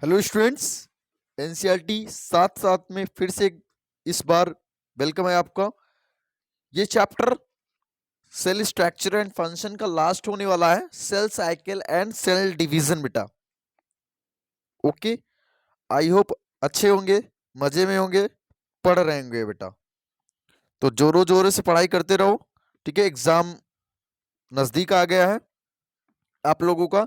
Hello students. NCERT साथ साथ में फिर से इस बार वेलकम है आपका। ये chapter cell structure and function का लास्ट होने वाला है। Cell cycle and cell division बेटा। ओके, आई होप अच्छे होंगे, मजे में होंगे, पढ़ रहे होंगे बेटा। तो जोरों जोरों से पढ़ाई करते रहो, ठीक है। एग्जाम नजदीक आ गया है आप लोगों का।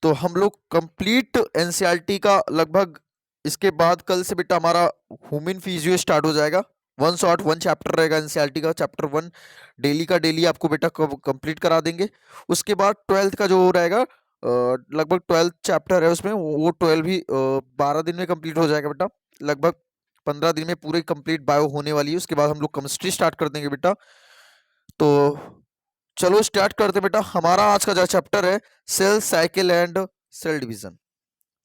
तो हम लोग कंप्लीट एनसीईआरटी का लगभग इसके बाद कल से बेटा हमारा ह्यूमन फिजियो स्टार्ट हो जाएगा। वन शॉट वन चैप्टर रहेगा एनसीईआरटी का। चैप्टर वन डेली का डेली आपको बेटा कंप्लीट करा देंगे। उसके बाद ट्वेल्थ का जो रहेगा लगभग 12th चैप्टर है उसमें, वो 12 भी 12 दिन में कंप्लीट हो जाएगा बेटा। लगभग 15 दिन में पूरी कंप्लीट बायो होने वाली है। उसके बाद हम लोग केमिस्ट्री स्टार्ट कर देंगे बेटा। तो चलो स्टार्ट करते बेटा। हमारा आज का जो चैप्टर है cell cycle and cell division.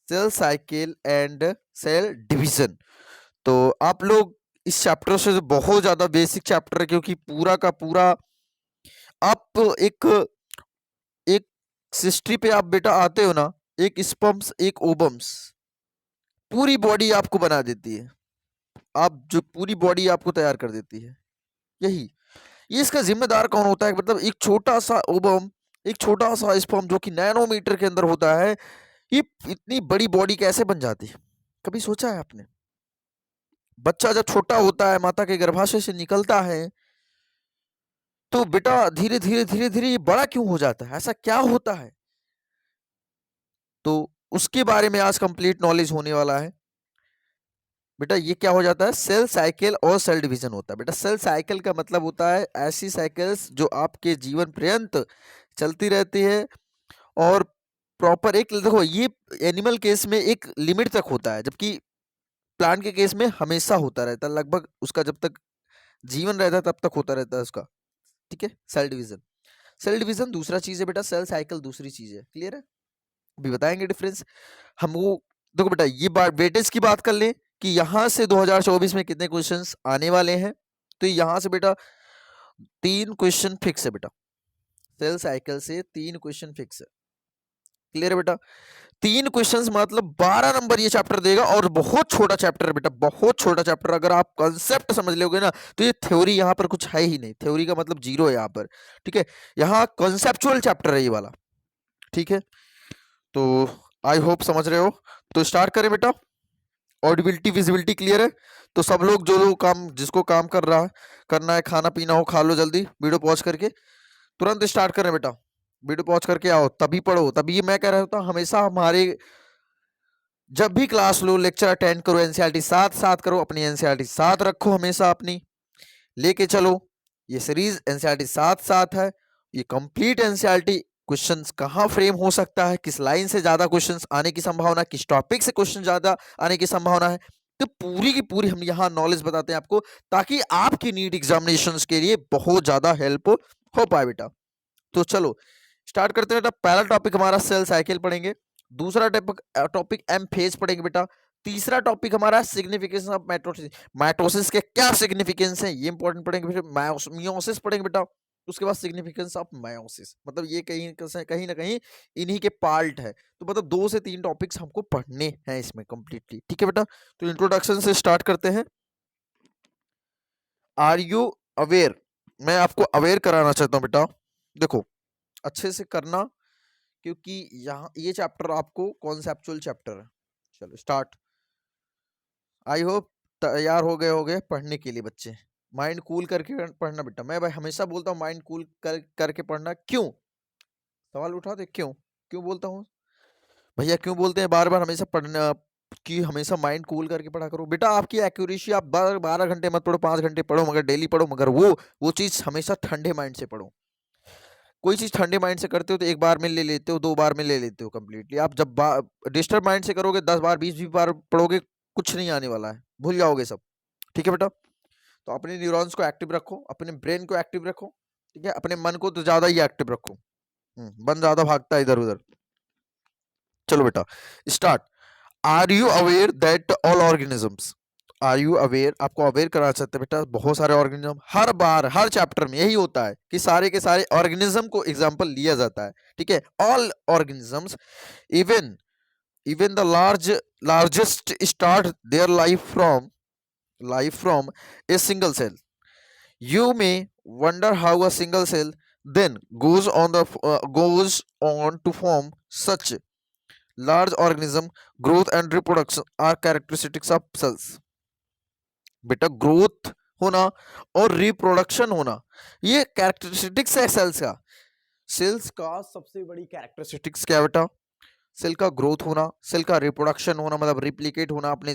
Cell cycle and cell division. तो आप लोग इस चैप्टर से बहुत ज्यादा बेसिक चैप्टर है, क्योंकि पूरा का पूरा आप एक एक हिस्ट्री पे आप बेटा आते हो ना, एक स्पर्म्स एक ओवम्स पूरी बॉडी आपको बना देती है। आप जो पूरी बॉडी आपको तैयार कर देती है, यही ये इसका जिम्मेदार कौन होता है? मतलब एक छोटा सा ओवम, एक छोटा सा स्पर्म जो कि नैनोमीटर के अंदर होता है, ये इतनी बड़ी बॉडी कैसे बन जाती है? कभी सोचा है आपने? बच्चा जब छोटा होता है, माता के गर्भाशय से निकलता है, तो बेटा धीरे धीरे धीरे धीरे ये बड़ा क्यों हो जाता है? ऐसा क्या होता है? तो उसके बारे में आज कंप्लीट नॉलेज होने वाला है बेटा। ये क्या हो जाता है? सेल साइकिल और सेल डिवीजन होता है बेटा। सेल साइकिल का मतलब होता है ऐसी साइकिल्स जो आपके जीवन पर्यंत चलती रहती है, और प्रॉपर एक देखो, ये एनिमल केस में एक लिमिट तक होता है, जबकि प्लांट के केस में हमेशा होता रहता है। लगभग उसका जब तक जीवन रहता है तब तक होता रहता है उसका, ठीक है। सेल डिवीजन, सेल डिवीजन दूसरा चीज है बेटा, सेल साइकिल दूसरी चीज है। क्लियर है? अभी बताएंगे डिफरेंस हम। वो देखो बेटा, ये बात वेटेज की बात कर लें कि यहां से 2024 में कितने क्वेश्चंस आने वाले हैं। तो यहां से बेटा 3 क्वेश्चन फिक्स है बेटा। सेल साइकिल से 3 क्वेश्चन फिक्स है। क्लियर है बेटा? 3 क्वेश्चंस मतलब 12 नंबर ये चैप्टर देगा, और बहुत छोटा चैप्टर है बेटा, बहुत छोटा चैप्टर। अगर आप कंसेप्ट समझ लोगे ना, तो ये थ्योरी यहाँ पर कुछ है ही नहीं। थ्योरी का मतलब जीरो है यहाँ पर, ठीक है। यहाँ कंसेप्चुअल चैप्टर है ये वाला, ठीक है। तो आई होप समझ रहे हो। तो स्टार्ट करें बेटा। ऑडिबिलिटी विजिबिलिटी क्लियर है? तो सब लोग जो लोग काम, जिसको काम कर रहा है, करना है, खाना पीना हो, खा लो जल्दी, वीडियो पॉज करके तुरंत स्टार्ट करें बेटा। वीडियो पॉज करके आओ, तभी पढ़ो। तभी ये मैं कह रहा था, हमेशा हमारे जब भी क्लास लो, लेक्चर अटेंड करो, एनसीईआरटी साथ साथ करो, अपनी एनसीईआरटी साथ रखो, हमेशा अपनी लेके चलो। ये सीरीज एनसीईआरटी साथ साथ है। ये कंप्लीट एनसीईआरटी क्वेश्चंस कहाँ फ्रेम हो सकता है, किस लाइन से ज्यादा क्वेश्चंस आने की संभावना, किस टॉपिक से क्वेश्चन ज्यादा आने की संभावना है, तो पूरी की पूरी हम यहाँ नॉलेज बताते हैं आपको, ताकि आपकी नीट एग्जामिनेशंस के लिए बहुत ज्यादा हेल्प हो पाए बेटा। तो चलो स्टार्ट करते हैं बेटा। पहला टॉपिक हमारा सेल साइकिल पढ़ेंगे। दूसरा टॉपिक टॉपिक एम फेज पढ़ेंगे बेटा। तीसरा टॉपिक हमारा सिग्निफिकेंस ऑफ माइटोसिस। माइटोसिस के क्या सिग्निफिकेंस है ये इंपॉर्टेंट पढ़ेंगे। फिर मियोसिस पढ़ेंगे बेटा। उसके बाद सिग्निफिकेंस ऑफ मायोसिस, मतलब ये कहीं कहीं ना कहीं इन्हीं के पार्ट है। तो मतलब 2 से 3 टॉपिक्स हमको पढ़ने हैं इसमें कंप्लीटली, ठीक है बेटा। तो इंट्रोडक्शन से स्टार्ट करते हैं। Are you aware? मैं आपको अवेयर कराना चाहता हूं बेटा। देखो, अच्छे से करना, क्योंकि यहाँ ये चैप्टर आपको कॉन्सेप्चुअल चैप्टर है। चलो स्टार्ट। आई होप तैयार हो गए पढ़ने के लिए बच्चे। माइंड कूल करके पढ़ना बेटा। मैं भाई हमेशा बोलता हूँ माइंड कूल करके पढ़ना। क्यों? सवाल उठाते क्यों? क्यों बोलता हूँ भैया? क्यों बोलते हैं बार बार हमेशा पढ़ना कि हमेशा माइंड कूल करके पढ़ा करो? बेटा आपकी एक्यूरेसी, आप 12 घंटे मत पढ़ो, 5 घंटे पढ़ो, मगर डेली पढ़ो, मगर वो चीज हमेशा ठंडे माइंड से पढ़ो। कोई चीज ठंडे माइंड से करते हो तो एक बार में ले लेते हो, 2 बार में ले लेते हो कंप्लीटली। आप जब डिस्टर्ब माइंड से करोगे, 10 बार 20 बार पढ़ोगे, कुछ नहीं आने वाला है, भूल जाओगे सब, ठीक है बेटा। तो अपने न्यूरॉन्स को एक्टिव रखो, अपने ब्रेन को एक्टिव रखो, ठीक है। अपने मन को तो ज्यादा ही एक्टिव रखो, मन ज्यादा भागता है इधर उधर। चलो बेटा start. Are you aware that all organisms? Are you aware, आपको अवेयर कराना चाहते हैं बेटा। बहुत सारे ऑर्गेनिज्म, हर बार हर चैप्टर में यही होता है कि सारे के सारे ऑर्गेनिज्म को एग्जांपल लिया जाता है, ठीक है। All organisms, even even the largest start their life from a single cell. You may wonder how a single cell then goes on to form such large organism. Growth and reproduction are characteristics of cells. बेटा growth होना और reproduction होना ये characteristics है sales का. Sales का सबसे बड़ी कैरेक्टरिस्टिक्स क्या है बेटा? सेल का ग्रोथ होना, सेल का रिप्रोडक्शन होना मतलब रिप्लिकेट होना, अपने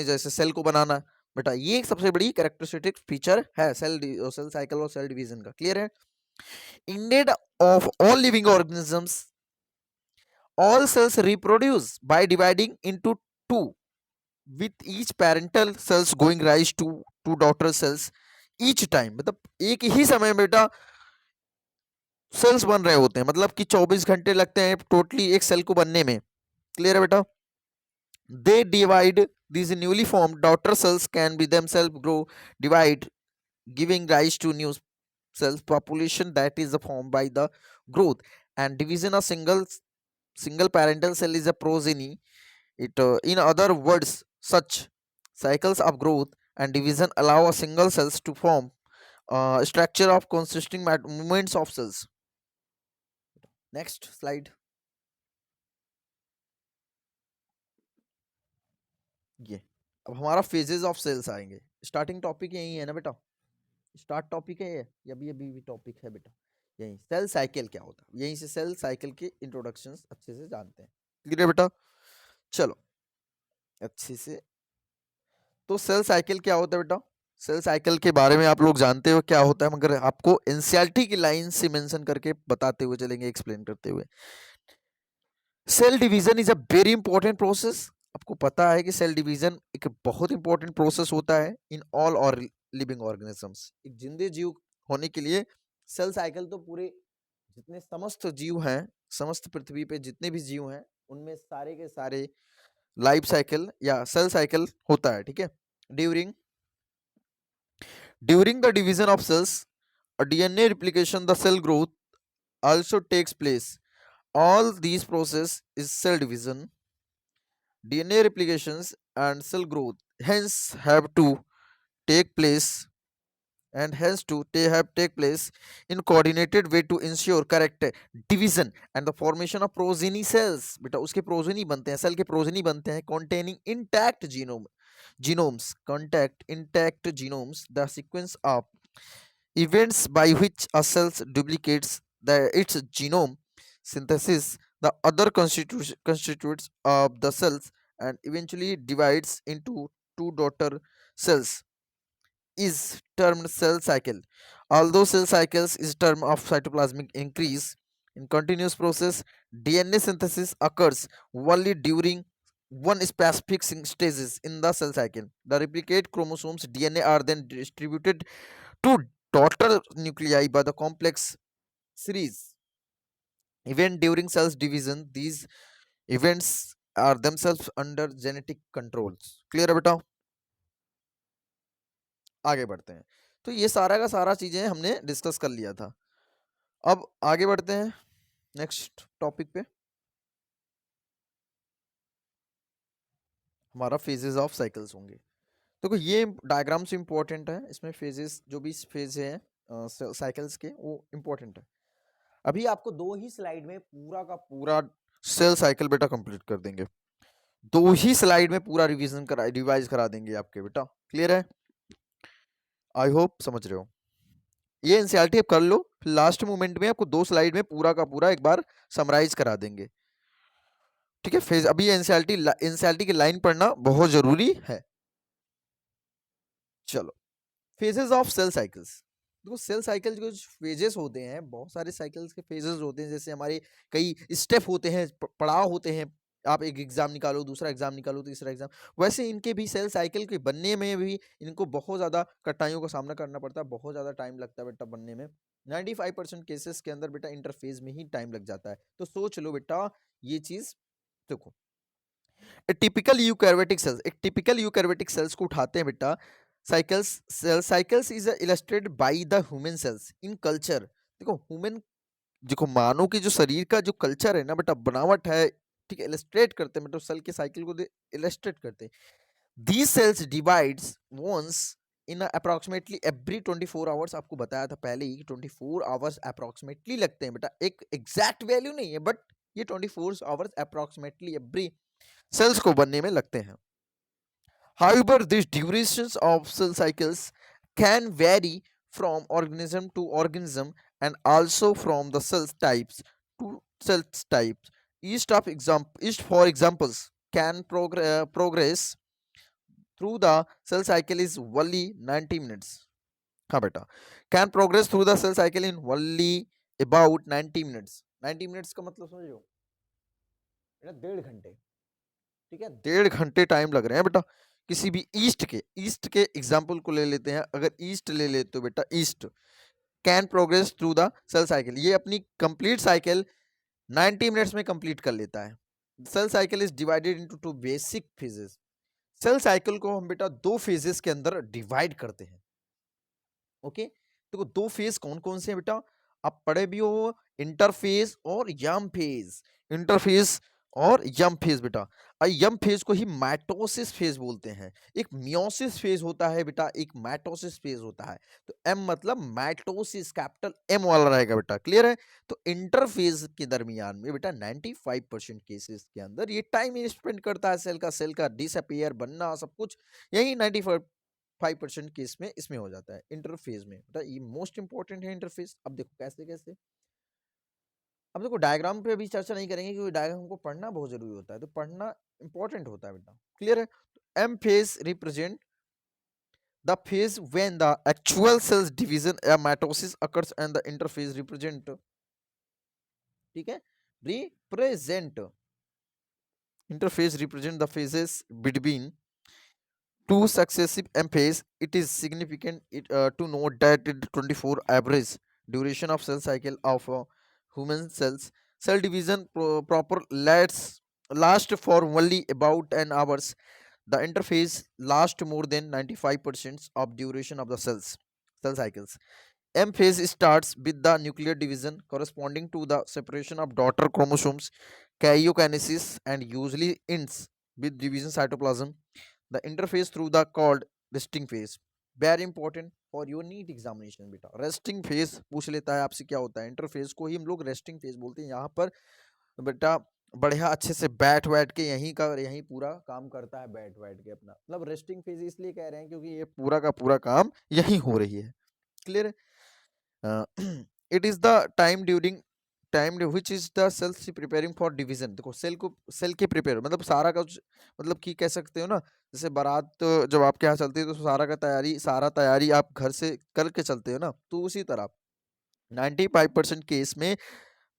जैसे सेल को बनाना. बेटा ये एक सबसे बड़ी कैरेक्टरिस्टिक फीचर है सेल साइकिल और सेल डिवीजन का. क्लियर है? Ended of all living organisms, all cells reproduce by dividing into two, with each parental cells going rise to two daughter cells each time. मतलब एक ही समय में बेटा sales बन रहे होते हैं, मतलब कि 24 घंटे लगते हैं टोटली एक सेल को बनने में. क्लियर है बेटा? They divide. These newly formed daughter cells can be themselves grow, divide, giving rise to new cells population that is formed by the growth and division. A single parental cell is a progeny. In other words, such cycles of growth and division allow a single cells to form a structure of consisting movements of cells. Next slide. ये अब हमारा phases of sales आएंगे. Starting topic यही है ना बेटा? Start topic है ये, अभी भी टॉपिक है बेटा. यही सेल साइकिल क्या होता है, यहीं से सेल साइकिल के इंट्रोडक्शंस अच्छे से जानते हैं. क्लियर है बेटा? चलो अच्छे से. तो सेल साइकिल क्या होता है बेटा? सेल साइकिल के बारे में आप लोग जानते हो क्या होता है, मगर आपको एनसीईआरटी की लाइन से मेंशन करके बताते हुए चलेंगे, एक्सप्लेन करते हुए. Cell division is a very important process. आपको पता है कि सेल डिवीजन एक बहुत इंपॉर्टेंट प्रोसेस होता है इन ऑल और लिविंग ऑर्गेनिजम्स. एक जिंदे जीव होने के लिए सेल साइकिल तो पूरे जितने समस्त जीव हैं, समस्त पृथ्वी पे जितने भी जीव हैं, उनमें सारे के सारे लाइफ साइकिल या सेल साइकिल होता है. ठीक है? During the division of cells, a DNA replication, the cell growth also takes place. All these process is cell division, DNA replications and cell growth hence have to take place they have take place in coordinated way to ensure correct division and the formation of progeny cells. बेटा उसके progeny बनते हैं, cell के progeny बनते हैं containing intact genomes, the sequence of events by which a cell duplicates its genome, synthesis the other constituents of the cells, and eventually divides into two daughter cells is termed cell cycle. Although cell cycles is term of cytoplasmic increase in continuous process, DNA synthesis occurs only during one specific stages in the cell cycle. The replicate chromosomes DNA are then distributed to daughter nuclei by the complex series. Even during cells division, these events are themselves under genetic controls. Clear है बेटा? आगे बढ़ते हैं. तो ये सारा का सारा चीजें हमने डिस्कस कर लिया था. अब आगे बढ़ते हैं नेक्स्ट टॉपिक पे. हमारा फेजेस ऑफ साइकिल्स होंगे. देखो ये डायग्राम से इंपॉर्टेंट है, इसमें फेजेस जो भी फेज है साइकिल्स के वो इंपॉर्टेंट है. अभी आपको दो ही स्लाइड में पूरा का पूरा सेल साइकिल बेटा कंप्लीट कर देंगे. दो ही स्लाइड में पूरा रिवाइज करा देंगे आपके बेटा. क्लियर है? आई होप समझ रहे हो. ये एनसीईआरटी आप कर लो, फिर लास्ट मोमेंट में आपको दो स्लाइड में पूरा का पूरा एक बार समराइज करा देंगे. ठीक है? फेज अभी एनसीईआरटी की लाइन पढ़ना बहुत जरूरी है. चलो फेजेस ऑफ सेल साइकिल्स. देखो सेल साइकिल के जो फेजेस होते हैं, बहुत सारे साइकिल्स के फेजेस होते हैं. जैसे हमारे कई स्टेप होते हैं, पड़ाव होते हैं. आप एक एग्जाम निकालो, दूसरा एग्जाम निकालो, तीसरा एग्जाम. वैसे इनके भी सेल साइकिल के बनने में भी इनको बहुत ज़्यादा कठिनाइयों का सामना करना पड़ता है. बहुत ज़्यादा टाइम लगता है बेटा बनने में. 95% केसेस के अंदर बेटा इंटरफेज में ही टाइम लग जाता है. तो सोच लो बेटा ये चीज़. देखो एक टिपिकल यूकैरियोटिक सेल्स को उठाते हैं बेटा. cell cycles is illustrated by the human cells in culture. देखो मानव की जो शरीर का जो कल्चर है ना बेटा, बनावट है, ठीक है, इलस्ट्रेट करते हैं, मतलब सेल के साइकिल को इलस्ट्रेट करते हैं। These cells divides once in approximately every 24 hours. आपको बताया था पहले ही कि 24 आवर्स अप्रोक्सीमेटली लगते हैं बेटा, एक एग्जैक्ट वैल्यू नहीं है, बट ये 24 आवर्स अप्रोक्सीमेटली एवरी सेल्स को बनने में लगते हैं। However, these durations of cell cycles can vary from organism to organism and also from the cell types to cell types. Each for examples can progress through the cell cycle is only 90 minutes. हाँ बेटा, can progress through the cell cycle in only about 90 minutes. 90 minutes का मतलब समझो बेटा 1.5 घंटे, ठीक है, 1.5 घंटे टाइम लग रहे हैं बेटा। किसी भी ईस्ट के एग्जाम्पल को ले लेते हैं, अगर ईस्ट ले लेते हो बेटा, yeast can progress through the cell cycle, ये अपनी कंप्लीट साइकिल 90 मिनट्स में कंप्लीट कर लेता है। Cell cycle is divided into two basic phases. Cell cycle को हम बेटा दो फेजेस के अंदर डिवाइड करते हैं। ओके, तो दो फेज कौन कौन से हैं बेटा, आप पढ़े भी हो, इंटरफेज और यम फेज। इंटरफेज और यम फेज बेटा, यम फेज को ही माइटोसिस फेज बोलते हैं। एक मियोसिस फेज होता है बेटा, एक माइटोसिस फेज होता है। तो एम मतलब माइटोसिस, कैपिटल एम वाला रहेगा बेटा, क्लियर है। तो इंटरफेज के दरमियान में बेटा 95% केसेस के अंदर ये टाइम स्पेंड करता है सेल का डिसअपियर बनना, सब कुछ यही 95% केस में इसमें हो जाता है इंटरफेज में बेटा। ये मोस्ट इंपॉर्टेंट है इंटरफेस। अब देखो कैसे कैसे, अब देखो डायग्राम पे अभी चर्चा नहीं करेंगे क्योंकि डायग्राम को पढ़ना बहुत जरूरी होता है, तो पढ़ना इंपॉर्टेंट होता है बेटा, क्लियर है। M phase represent the phase when the actual cells division या mitosis occurs and the interphase represent, ठीक है, represent, interphase represent the phases between two successive M phase. It is significant to note that the 24 average duration of cell cycle of human cells cell division proper last for only about an hours. The interphase lasts more than 95% of duration of the cell cycles. M phase starts with the nuclear division corresponding to the separation of daughter chromosomes, karyokinesis, and usually ends with division cytoplasm. The interface through the called resting phase, very important for your NEET examination बेटा। Resting phase पूछ लेता है आपसे क्या होता है, interface को ही हम लोग रेस्टिंग फेज बोलते हैं। यहाँ पर बेटा बढ़िया अच्छे से बैठ के यहीं पूरा काम करता है, बैठ के अपना, मतलब रेस्टिंग फेज इसलिए कह रहे हैं क्योंकि ये पूरा का पूरा काम यहीं हो रही है, क्लियर है। It is the time which is the cells preparing for division. देखो सेल के प्रिपेयर मतलब सारा का मतलब कि कह सकते हो ना, जैसे बारात जब आपके यहाँ चलती है तो सारा तैयारी आप घर से करके चलते हो ना, तो उसी तरह 95% केस में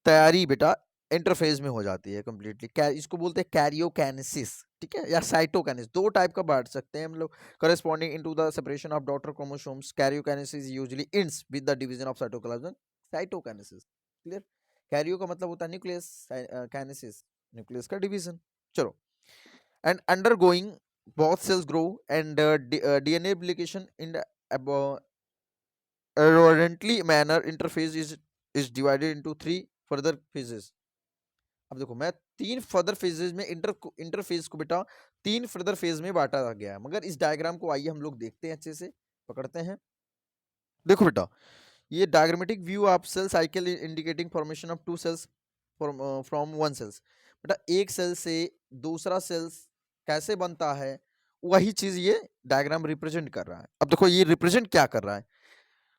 तैयारी बेटा इंटरफेज में हो जाती है कंप्लीटली। इसको बोलते हैं कैरियोकाइनेसिस, ठीक है, या साइटोकाइनेसिस, दो टाइप का बांट सकते हैं हम लोग। Corresponding into the separation of daughter chromosomes, karyokinesis usually ends with the division of cytoplasm, cytokinesis, clear. Cairo का मतलब होता है न्यूक्लियस, काइनेसिस न्यूक्लियस का डिवीजन। चलो, and undergoing both cells grow and DNA replication in the abundantly manner. Interphase is divided into 3 further phases. अब देखो मैं 3 further phases में इंटरफेज को बेटा 3 फर्दर फेज में बांटा गया है, मगर इस डायग्राम को आइए हम लोग देखते हैं, अच्छे से पकड़ते हैं। देखो बेटा, ये डायग्रामेटिक व्यू आप cell cycle indicating formation of 2 cells from 1 cells. बेटा एक सेल से दूसरा सेल्स कैसे बनता है, वही चीज ये डायग्राम रिप्रेजेंट कर रहा है। अब देखो ये रिप्रेजेंट क्या कर रहा है,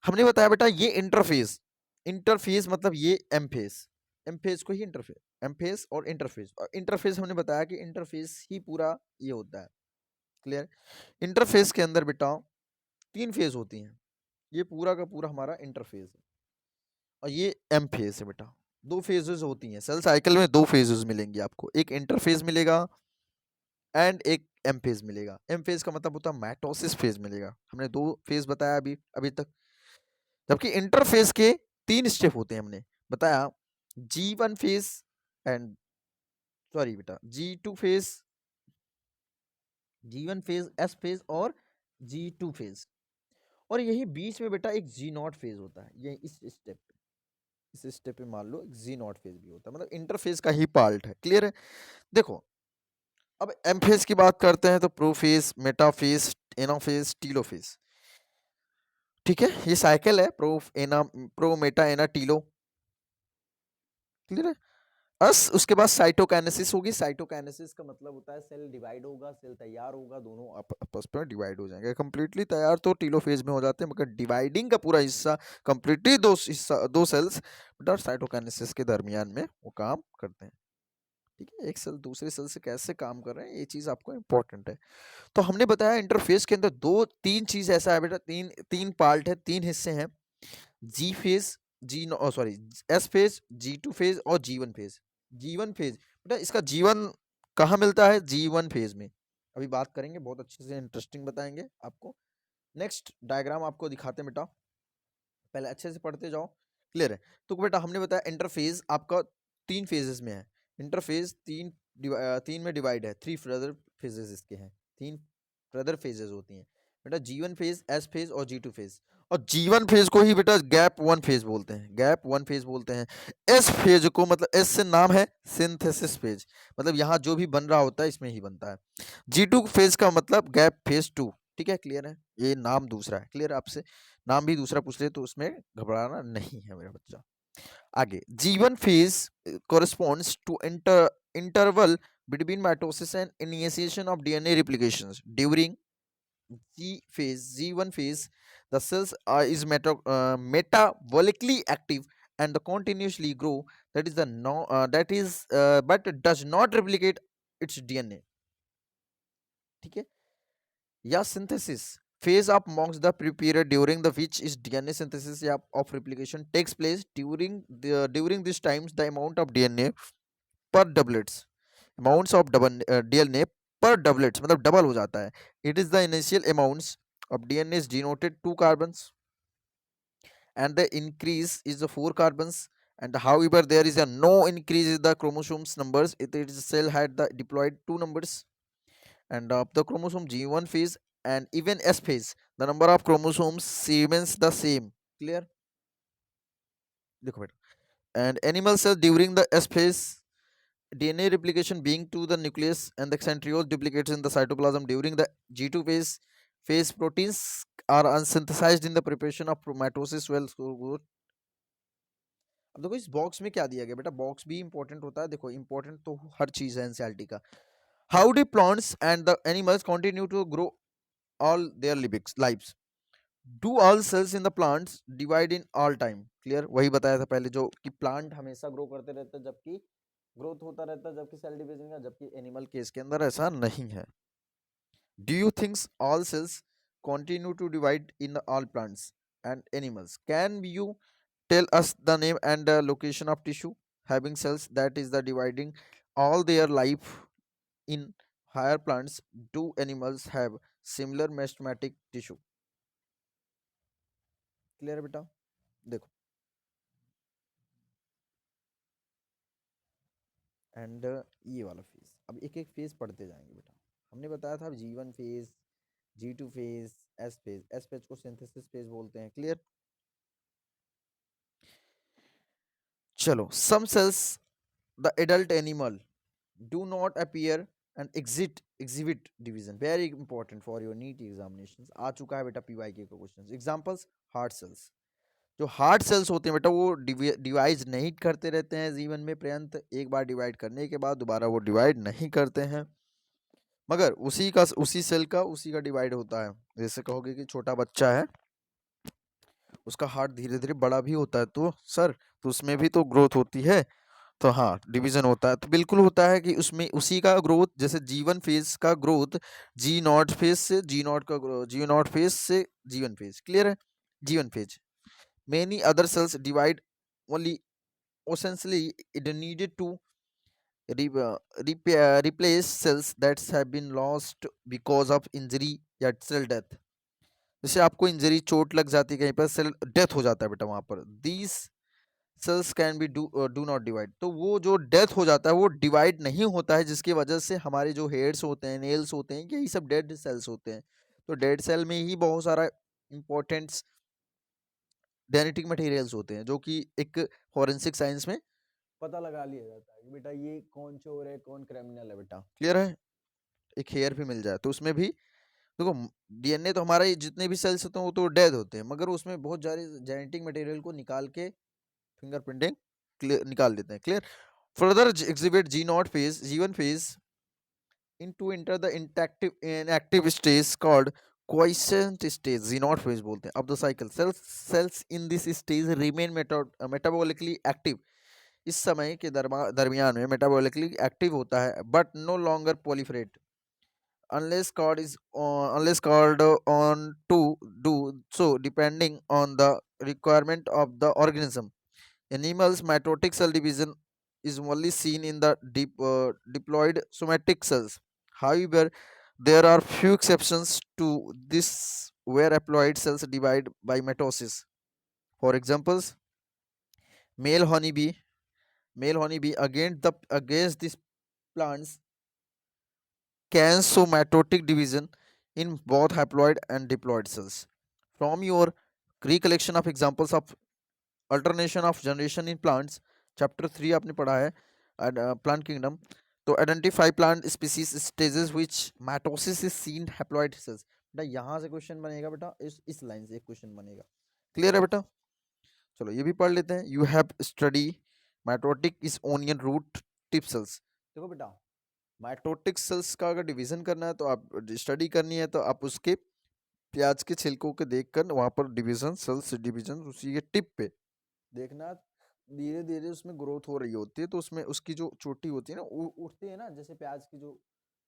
हमने बताया बेटा ये इंटरफेज, इंटरफेज मतलब ये एम फेज, एम फेज को ही इंटरफेज, एम फेज और इंटरफेज हमने बताया कि इंटरफेज ही पूरा ये होता है, क्लियर। इंटरफेज के अंदर बेटा 3 फेज होती हैं, ये पूरा का पूरा हमारा इंटरफेज है, और ये एम फेज है बेटा। 2 फेजेस होती हैं सेल साइकिल में, 2 फेजेस मिलेंगे आपको, एक इंटरफेज मिलेगा एंड एक एम फेज मिलेगा। एम फेज का मतलब होता है माइटोसिस फेज मिलेगा, हमने 2 फेज बताया अभी तक। जबकि इंटरफेज के 3 स्टेप होते हैं, हमने बताया G1 फेज एंड सॉरी बेटा G2 phase, G1 phase, S phase और G2 फेज, और यही बीच में बेटा एक G0 फेज होता है। ये इस स्टेप पे मान लो G0 फेज भी होता है, मतलब इंटरफेज का ही पार्ट है, क्लियर है। देखो, अब एम फेज की बात करते हैं तो प्रोफेज, मेटाफेज, एनाफेज, टीलोफेज। ठीक है, ये साइकिल है, प्रो मेटा एना टीलो। क्लियर है। उसके बाद साइटोकाइनेसिस होगी। साइटोकाइनेसिस का मतलब होता है सेल डिवाइड होगा, सेल तैयार होगा, दोनों आपस में डिवाइड हो जाएंगे। कंप्लीटली तैयार तो टीलोफेज में हो जाते हैं, मगर डिवाइडिंग का पूरा हिस्सा कंप्लीटली दो सेल्स बट साइटोकाइनेसिस के दरमियान में वो काम करते हैं। ठीक है, एक सेल दूसरे सेल से कैसे काम कर रहे हैं, ये चीज आपको इंपॉर्टेंट है। तो हमने बताया इंटरफेस के अंदर दो तीन चीज ऐसा है बेटा, तीन तीन पार्ट है, तीन हिस्से हैं। G phase, sorry, S phase, G2 phase और G1 फेज। G1 फेज बेटा, इसका जीवन कहाँ मिलता है? G1 फेज में। अभी बात करेंगे, बहुत अच्छे से इंटरेस्टिंग बताएंगे आपको। नेक्स्ट डायग्राम आपको दिखाते हैं बेटा, पहले अच्छे से पढ़ते जाओ। क्लियर है। तो बेटा हमने बताया इंटरफेज आपका तीन फेजेस में है। इंटरफेज तीन में डिवाइड है, थ्री ब्रदर फेजेस इसके हैं, तीन ब्रदर फेजेस होती हैं बेटा, G1 फेज, एस फेज और G2 फेज। और G1 फेज को ही बेटा गैप वन फेज बोलते हैं, गैप वन फेज बोलते हैं। एस फेज को, मतलब एस से नाम है सिंथेसिस फेज, मतलब यहाँ जो भी बन रहा होता है इसमें ही बनता है। G2 फेज का मतलब गैप फेज 2। ठीक है, क्लियर है, ये नाम दूसरा है। क्लियर, आपसे नाम भी दूसरा पूछ ले तो उसमें घबराना नहीं है मेरा बच्चा। आगे, G1 phase corresponds to interval between mitosis and initiation of DNA replications. During G1 phase, the cells is metabolically active and the continuously grow. That is the no, that is but does not replicate its DNA. ठीक है, या synthesis phase of amongst the period during the which is DNA synthesis of replication takes place. During these times the amount of DNA per doublets, amounts of DNA per doublets मतलब double हो जाता है. It is the initial amounts of DNA is denoted 2 carbons and the increase is the 4 carbons, and however there is a no increase in the chromosomes numbers. It is cell had the deployed 2 numbers, and of the chromosome G1 phase and even S phase the number of chromosomes remains the same. Clear? देखो बेटा, and animal cells during the S phase DNA replication being to the nucleus and the centriole duplicates in the cytoplasm. During the G2 phase proteins are unsynthesized in the preparation of mitosis well growth. अब देखो इस box में क्या दिया गया बेटा, box भी important होता है। देखो इंपॉर्टेंट तो हर चीज है एनसीईआरटी का। How do plants and the animals continue to grow all their lives? Do all cells in the plants divide in all time? Clear, वही बताया था पहले जो कि प्लांट हमेशा ग्रो करते रहते हैं, जबकि ग्रोथ होता रहता है, जबकि सेल डिवीजन का, जबकि एनिमल केस के अंदर ऐसा नहीं है। Do you think all cells continue to divide in all plants and animals? Can you tell us the name and the location of tissue having cells that is the dividing all their life in higher plants? Do animals have similar mesomatic tissue? Clear है बेटा? देखो, and ये वाला phase, अब एक एक phase पढ़ते जाएंगे बेटा। हमने बताया था G1 phase, G2 phase, S phase. S phase को सिंथेसिस फेज बोलते हैं। क्लियर? चलो, some cells the adult animal do not appear and exhibit division. Very important for your NEET examinations. आ चुका है बेटा PYQ का क्वेश्चन। Examples, heart cells. जो हार्ट सेल्स होते हैं बेटा वो डिवाइड नहीं करते रहते हैं जीवन में पर्यंत। एक बार डिवाइड करने के बाद दोबारा वो डिवाइड नहीं करते हैं, मगर उसी सेल का उसी का डिवाइड होता है। जैसे कहोगे कि छोटा बच्चा है, उसका हार्ट धीरे धीरे बड़ा भी होता है, तो सर तो उसमें भी तो ग्रोथ होती है। तो हाँ, डिवीजन होता है, तो बिल्कुल होता है कि उसमें उसी का ग्रोथ, जैसे G1 फेज का ग्रोथ G0 फेज से, G0 फेज से G1 फेज। क्लियर है? G1 phase. Many other cells divide only essentially it needed to replace cells that have been lost because of injury या cell death। जैसे आपको injury, चोट लग जाती है कहीं पर, सेल डेथ हो जाता है बेटा वहां पर, these cells can be do not divide. तो वो जो डेथ हो जाता है वो डिवाइड नहीं होता है, जिसकी वजह से हमारे जो हेयर्स होते हैं, नेल्स होते हैं, यही सब डेड सेल्स होते हैं। तो डेड सेल में ही बहुत सारा इंपॉर्टेंट जेनेटिक मटेरियल्स होते हैं, जो कि एक फॉरेंसिक साइंस में पता लगा लिया जाता है कि बेटा ये कौन चोर है कौन क्रिमिनल है बेटा। क्लियर है? एक हेयर भी मिल जाए तो उसमें भी देखो डीएनए तो हमारा जितने भी सेल्स होते हैं वो तो डेड होते हैं, मगर उसमें बहुत सारे जेनेटिक मटेरियल को निकाल के फिंगरप्रिंटिंग निकाल देते हैं। Clear? Further exhibit G not phase G one phase in to enter the inactive stage called quiescent stage, Z0 phase बोलते हैं। अब the cycle cells in this stage remain metabolically active, इस समय के दरमियान में मेटाबॉलिकली एक्टिव होता है but no longer proliferate unless called on to do so depending on the requirement of the organism. Animals mitotic cell division is only seen in the diploid somatic cells. However, there are few exceptions to this where haploid cells divide by mitosis. For examples, male honeybee, against these plants can show mitotic division in both haploid and diploid cells. From your recollection of examples of alternation of generation in plants, chapter 3 आपने पढ़ा है plant kingdom, तो identify plant species stages which mitosis is seen haploid cells। बेटा यहाँ से question बनेगा बेटा, इस लाइन से एक क्वेश्चन बनेगा। क्लियर है बेटा? चलो ये भी पढ़ लेते हैं। You have study mitotic is onion root tip cells. देखो बेटा माइटोटिक सेल्स का अगर डिवीजन करना है तो आप स्टडी करनी है तो आप उसके प्याज के छिलकों के देखकर वहां पर डिवीजन सेल्स डिवीजन उसी के टिप पे देखना, धीरे धीरे उसमें ग्रोथ हो रही होती है तो उसमें उसकी जो चोटी होती है ना उठती है ना, जैसे प्याज की जो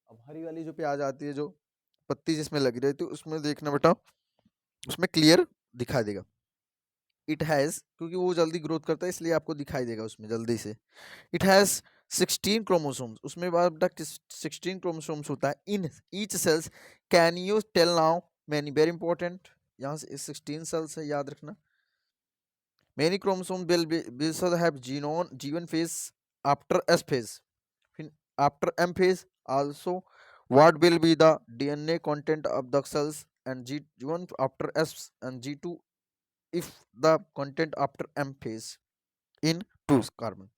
अब हरी वाली जो प्याज आती है जो पत्ती जिसमें लगी रहती है उसमें देखना बेटा उसमें क्लियर दिखाई देगा। इट हैज, क्योंकि वो जल्दी ग्रोथ करता है इसलिए आपको दिखाई देगा उसमें जल्दी से। इट हैज 16 क्रोमोसोम्स, उसमें बेटा 16 क्रोमोसोम्स होता है in each cells. Can you tell now many, very important, यहाँ से 16 सेल्स है याद रखना। Many chromosomes will have G1 phase after S phase. After M phase, also what will be the DNA content of the cells, and G1 after S and G2 if the content after M phase in 2 carbon।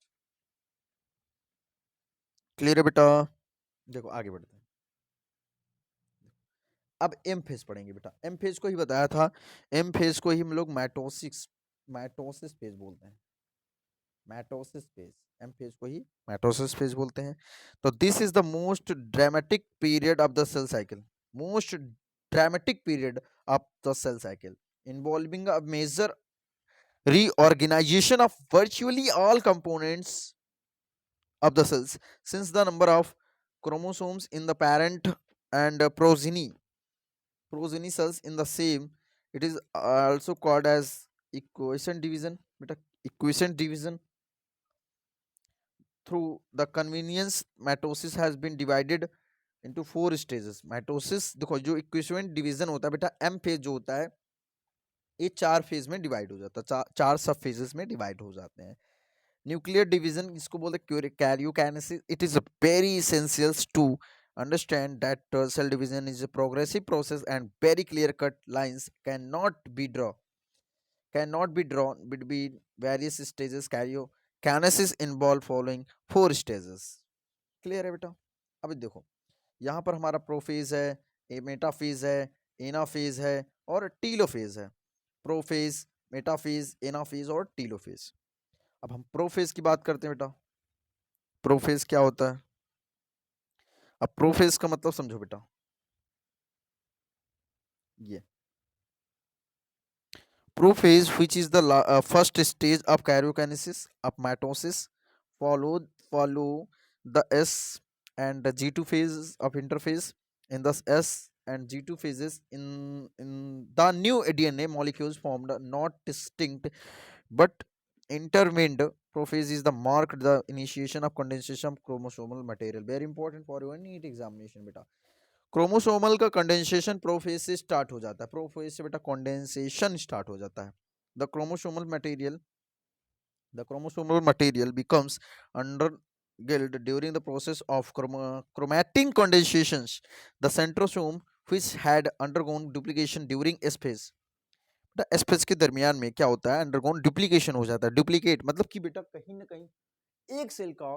Clear है बेटा? देखो आगे बढ़ते हैं। अब M phase पढ़ेंगे बेटा। M phase को ही बताया था, एम फेज को ही हम लोग माइटोसिस फेज बोलते हैं। माइटोसिस फेज, एम फेज को ही माइटोसिस फेज बोलते हैं। तो this is the most dramatic period of the cell cycle, most dramatic period of the cell cycle involving a major reorganization of virtually all components of the cells, since the number of chromosomes in the parent and progeny cells in the same, it is also called as equivalent division beta, equivalent division. Through the convenience mitosis has been divided into 4 stages। mitosis देखो जो equivalent division होता है बेटा m phase जो होता है ये 4 phase में डिवाइड हो जाता है, 4 सब फेजेस में डिवाइड हो जाते हैं। न्यूक्लियर डिवीजन इसको बोलते हैं karyokinesis. It is very essential to understand that cell division is a progressive process and very clear cut lines cannot be drawn between various stages। Karyokinesis involve following 4 stages। Clear है बेटा? अब देखो यहाँ पर हमारा प्रोफेज है, metaphase है, anaphase है और टीलोफेज है। प्रोफेज, मेटाफेज, एनाफेज और टीलोफेज। अब हम प्रोफेज की बात करते हैं बेटा। प्रोफेज क्या होता है? अब प्रोफेज का मतलब समझो बेटा, ये prophase which is the first stage of karyokinesis of mitosis, follow the S and the G2 phase of interphase in the S and G2 phases in the new DNA molecules formed not distinct but intervened। Prophase is the marked the initiation of condensation of chromosomal material, very important for your NEET examination बेटा। Chromosomal का condensation prophase से start हो जाता है, prophase से बेटा condensation start हो जाता है। The chromosomal material becomes undergilled during the process of chromatin condensations। The centrosome which had undergone duplication during S phase, S phase के दरमियान में क्या होता है, अंडरगोन डुप्लीकेशन हो जाता है। डुप्लीकेट मतलब कि बेटा कहीं ना कहीं एक सेल का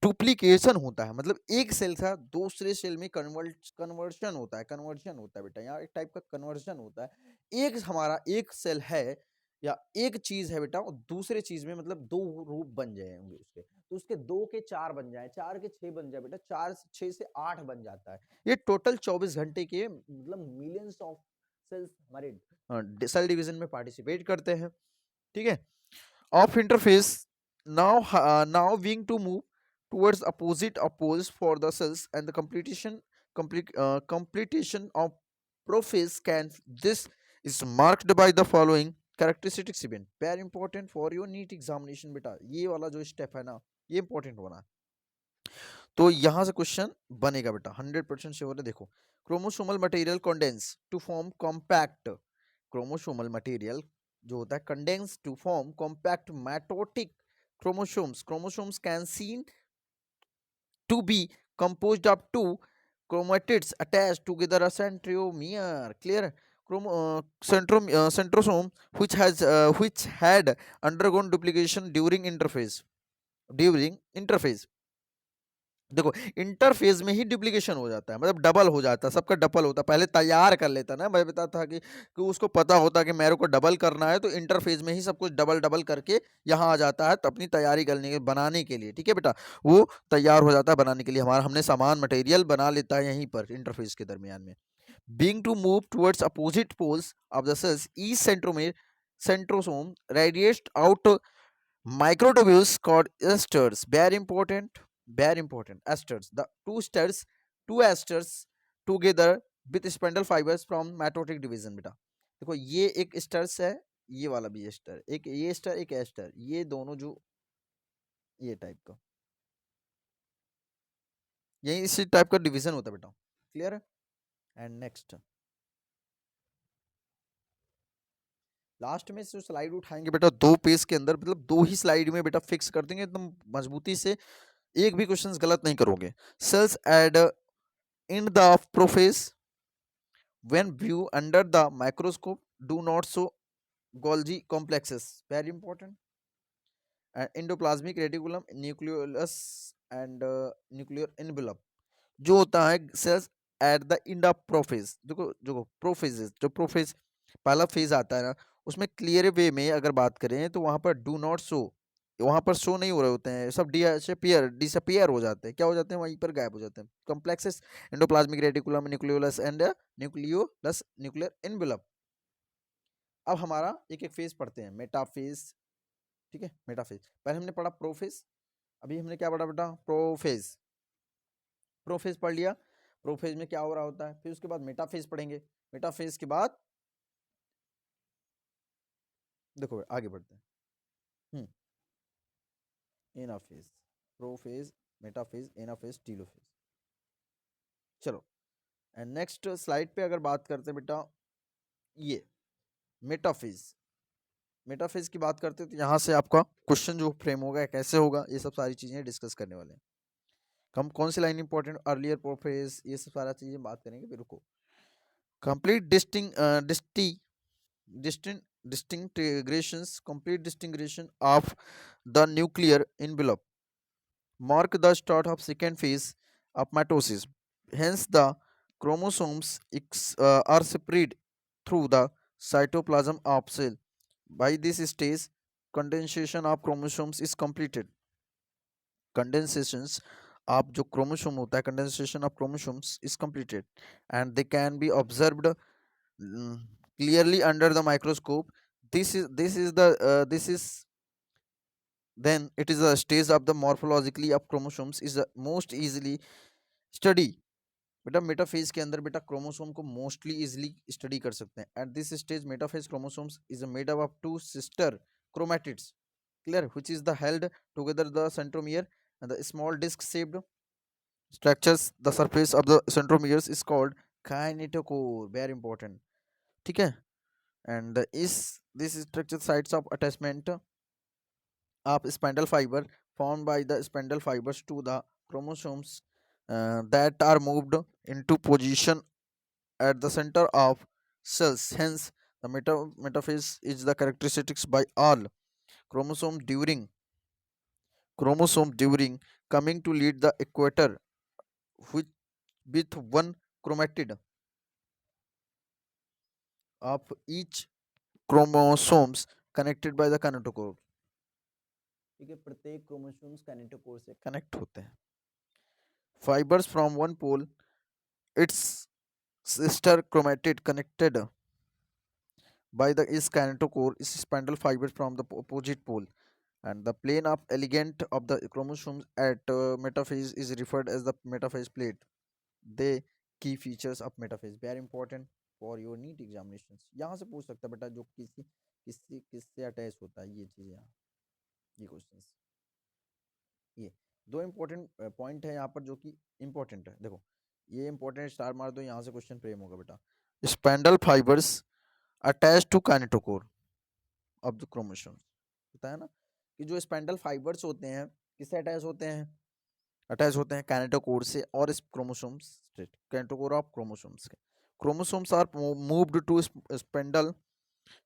डुप्लीकेशन होता है, मतलब एक सेल से दूसरे सेल में कन्वर्शन होता है बेटा, यहाँ एक टाइप का कन्वर्शन होता है। एक हमारा एक सेल है या एक चीज है बेटा, और दूसरे चीज में मतलब दो रूप बन जाएंगे उसके, तो उसके दो के चार बन जाए, चार के छह बन जाए बेटा, चार से छह से आठ बन जाता है। ये टोटल 24 घंटे के मतलब मिलियंस ऑफ सेल्स हमारे सेल डिवीजन में पार्टिसिपेट करते हैं, ठीक है। Of interface now being to move towards opposite of poles for the cells, and the completion of prophase can this is marked by the following characteristics event, very important for your NEET examination बेटा, ये वाला जो step है ना, ये important होना है। तो यहां से क्वेश्चन बनेगा बेटा, 100% श्योर है। देखो, chromosomal material condense to form compact, chromosomal material जो होता है condense to form compact mitotic chromosomes. Chromosomes can seen to be composed of two chromatids attached together a centromere. Clear? Centrosome which had undergone duplication during interphase. देखो, interphase में ही duplication हो जाता है, मतलब double हो जाता है, सबका डबल होता है। पहले तैयार कर लेता ना, मैं बताता था कि उसको पता होता कि मेरे को डबल करना है, तो इंटरफेज में ही सब कुछ डबल डबल करके यहाँ आ जाता है, तो अपनी तैयारी करने के बनाने के लिए, ठीक है बेटा, वो तैयार हो जाता है बनाने के लिए, हमारा हमने सामान मटेरियल बना लेता है यहीं पर इंटरफेज के दरमियान में। Being to move towards opposite poles of the cells, each centrosome radiates out microtubules called esters, very important esters, the two esters together with spindle fibers from mitotic division बेटा। देखो, ये एक स्टर्स है, ये वाला भी एस्टर, एक ये एस्टर एक एस्टर, ये दोनों जो ये टाइप का, यही इसी टाइप का डिवीजन होता है बेटा, क्लियर है। एंड नेक्स्ट लास्ट में जो स्लाइड उठाएंगे बेटा, दो पेज के अंदर, मतलब दो ही स्लाइड में बेटा फिक्स कर देंगे एकदम मजबूती से, एक भी क्वेश्चन गलत नहीं करोगे। Cells add in the prophase when viewed under the microscope do not show Golgi complexes, very important, and endoplasmic reticulum, nucleolus and nuclear envelope जो होता है cells at the end of prophase. देखो जो prophase, जो prophase पहला phase आता है ना, उसमें क्लियर वे में अगर बात करें तो वहां पर डू नॉट शो, वहां पर शो नहीं हो रहे होते हैं, सब डिसअपियर हो जाते हैं, क्या हो जाते हैं, वहीं पर गायब हो जाते हैं। Complexes endoplasmic reticulum, nucleolus and nucleolus nuclear envelope. अब हमारा एक एक फेज पढ़ते हैं, मेटाफेज, ठीक है, मेटाफेज पहले हमने पढ़ा प्रोफेज, अभी हमने क्या पढ़ा बेटा, प्रोफेज। प्रोफेज पढ़ लिया, प्रोफेज में क्या हो रहा होता है, फिर उसके बाद मेटाफेज पढ़ेंगे, मेटाफेज के बाद देखो आगे बढ़ते हैं। Anaphase, prophase, metaphase, anaphase, telophase. चलो, एंड नेक्स्ट स्लाइड पे अगर बात करते हैं बेटा, ये मेटाफेज, मेटाफेज की बात करते हैं, तो यहाँ से आपका क्वेश्चन जो फ्रेम होगा कैसे होगा, ये सब सारी चीजें डिस्कस करने वाले हैं। हम कौन सी लाइन इंपॉर्टेंट, अर्लियर प्रोफेज, ये सब सारा चीजें बात करेंगे, फिर रुको। Complete disintegrations, complete disintegration of the nuclear envelope mark the start of second phase of mitosis. Hence, the chromosomes are spread through the cytoplasm of cell. By this stage, condensation of chromosomes is completed. Condensations of जो chromosome होता है, condensation of chromosomes is completed, and they can be observed clearly under the microscope. This is then it is a stage of the morphologically of chromosomes is the most easily study। बेटा metaphase के अंदर बेटा chromosome को mostly easily study कर सकते हैं। At this stage metaphase chromosomes is made up of two sister chromatids, clear, which is the held together the centromere and the small disc shaped structures the surface of the centromeres is called kinetochore, very important, ठीक है। and is this structure sites of attachment of spindle fiber formed by the spindle fibers to the chromosomes that are moved into position at the center of cells. Hence, the metaphase is the characteristics by all chromosomes during chromosome during coming to lead the equator, which with one chromatid of each chromosomes connected by the kinetochore. ठीक है, प्रत्येक chromosomes kinetochore से connect होते हैं. Fibers from one pole, its sister chromatid connected by the is kinetochore is spindle fibers from the opposite pole, and the plane of elegant of the chromosomes at metaphase is referred as the metaphase plate. They key features of metaphase very important for your NEET examinations. यहाँ से पूछ सकता है बेटा जो किसी किससे किससे अटैच होता है, ये चीज़ यहाँ, ये क्वेश्चंस, ये दो इंपॉर्टेंट पॉइंट है यहाँ पर जो कि इंपॉर्टेंट है. देखो ये इंपॉर्टेंट, स्टार मार दो, यहाँ से क्वेश्चन फ्रेम होगा बेटा. Spindle fibres attach to kinetochore of the chromosomes. होता है ना कि जो स्पेंडल फाइबर्स होते हैं किससे अटैच होते हैं काइनेटोकोर से और इस क्रोमोसोम्स से, काइनेटोकोर ऑफ क्रोमोसोम्स के. Chromosomes are moved to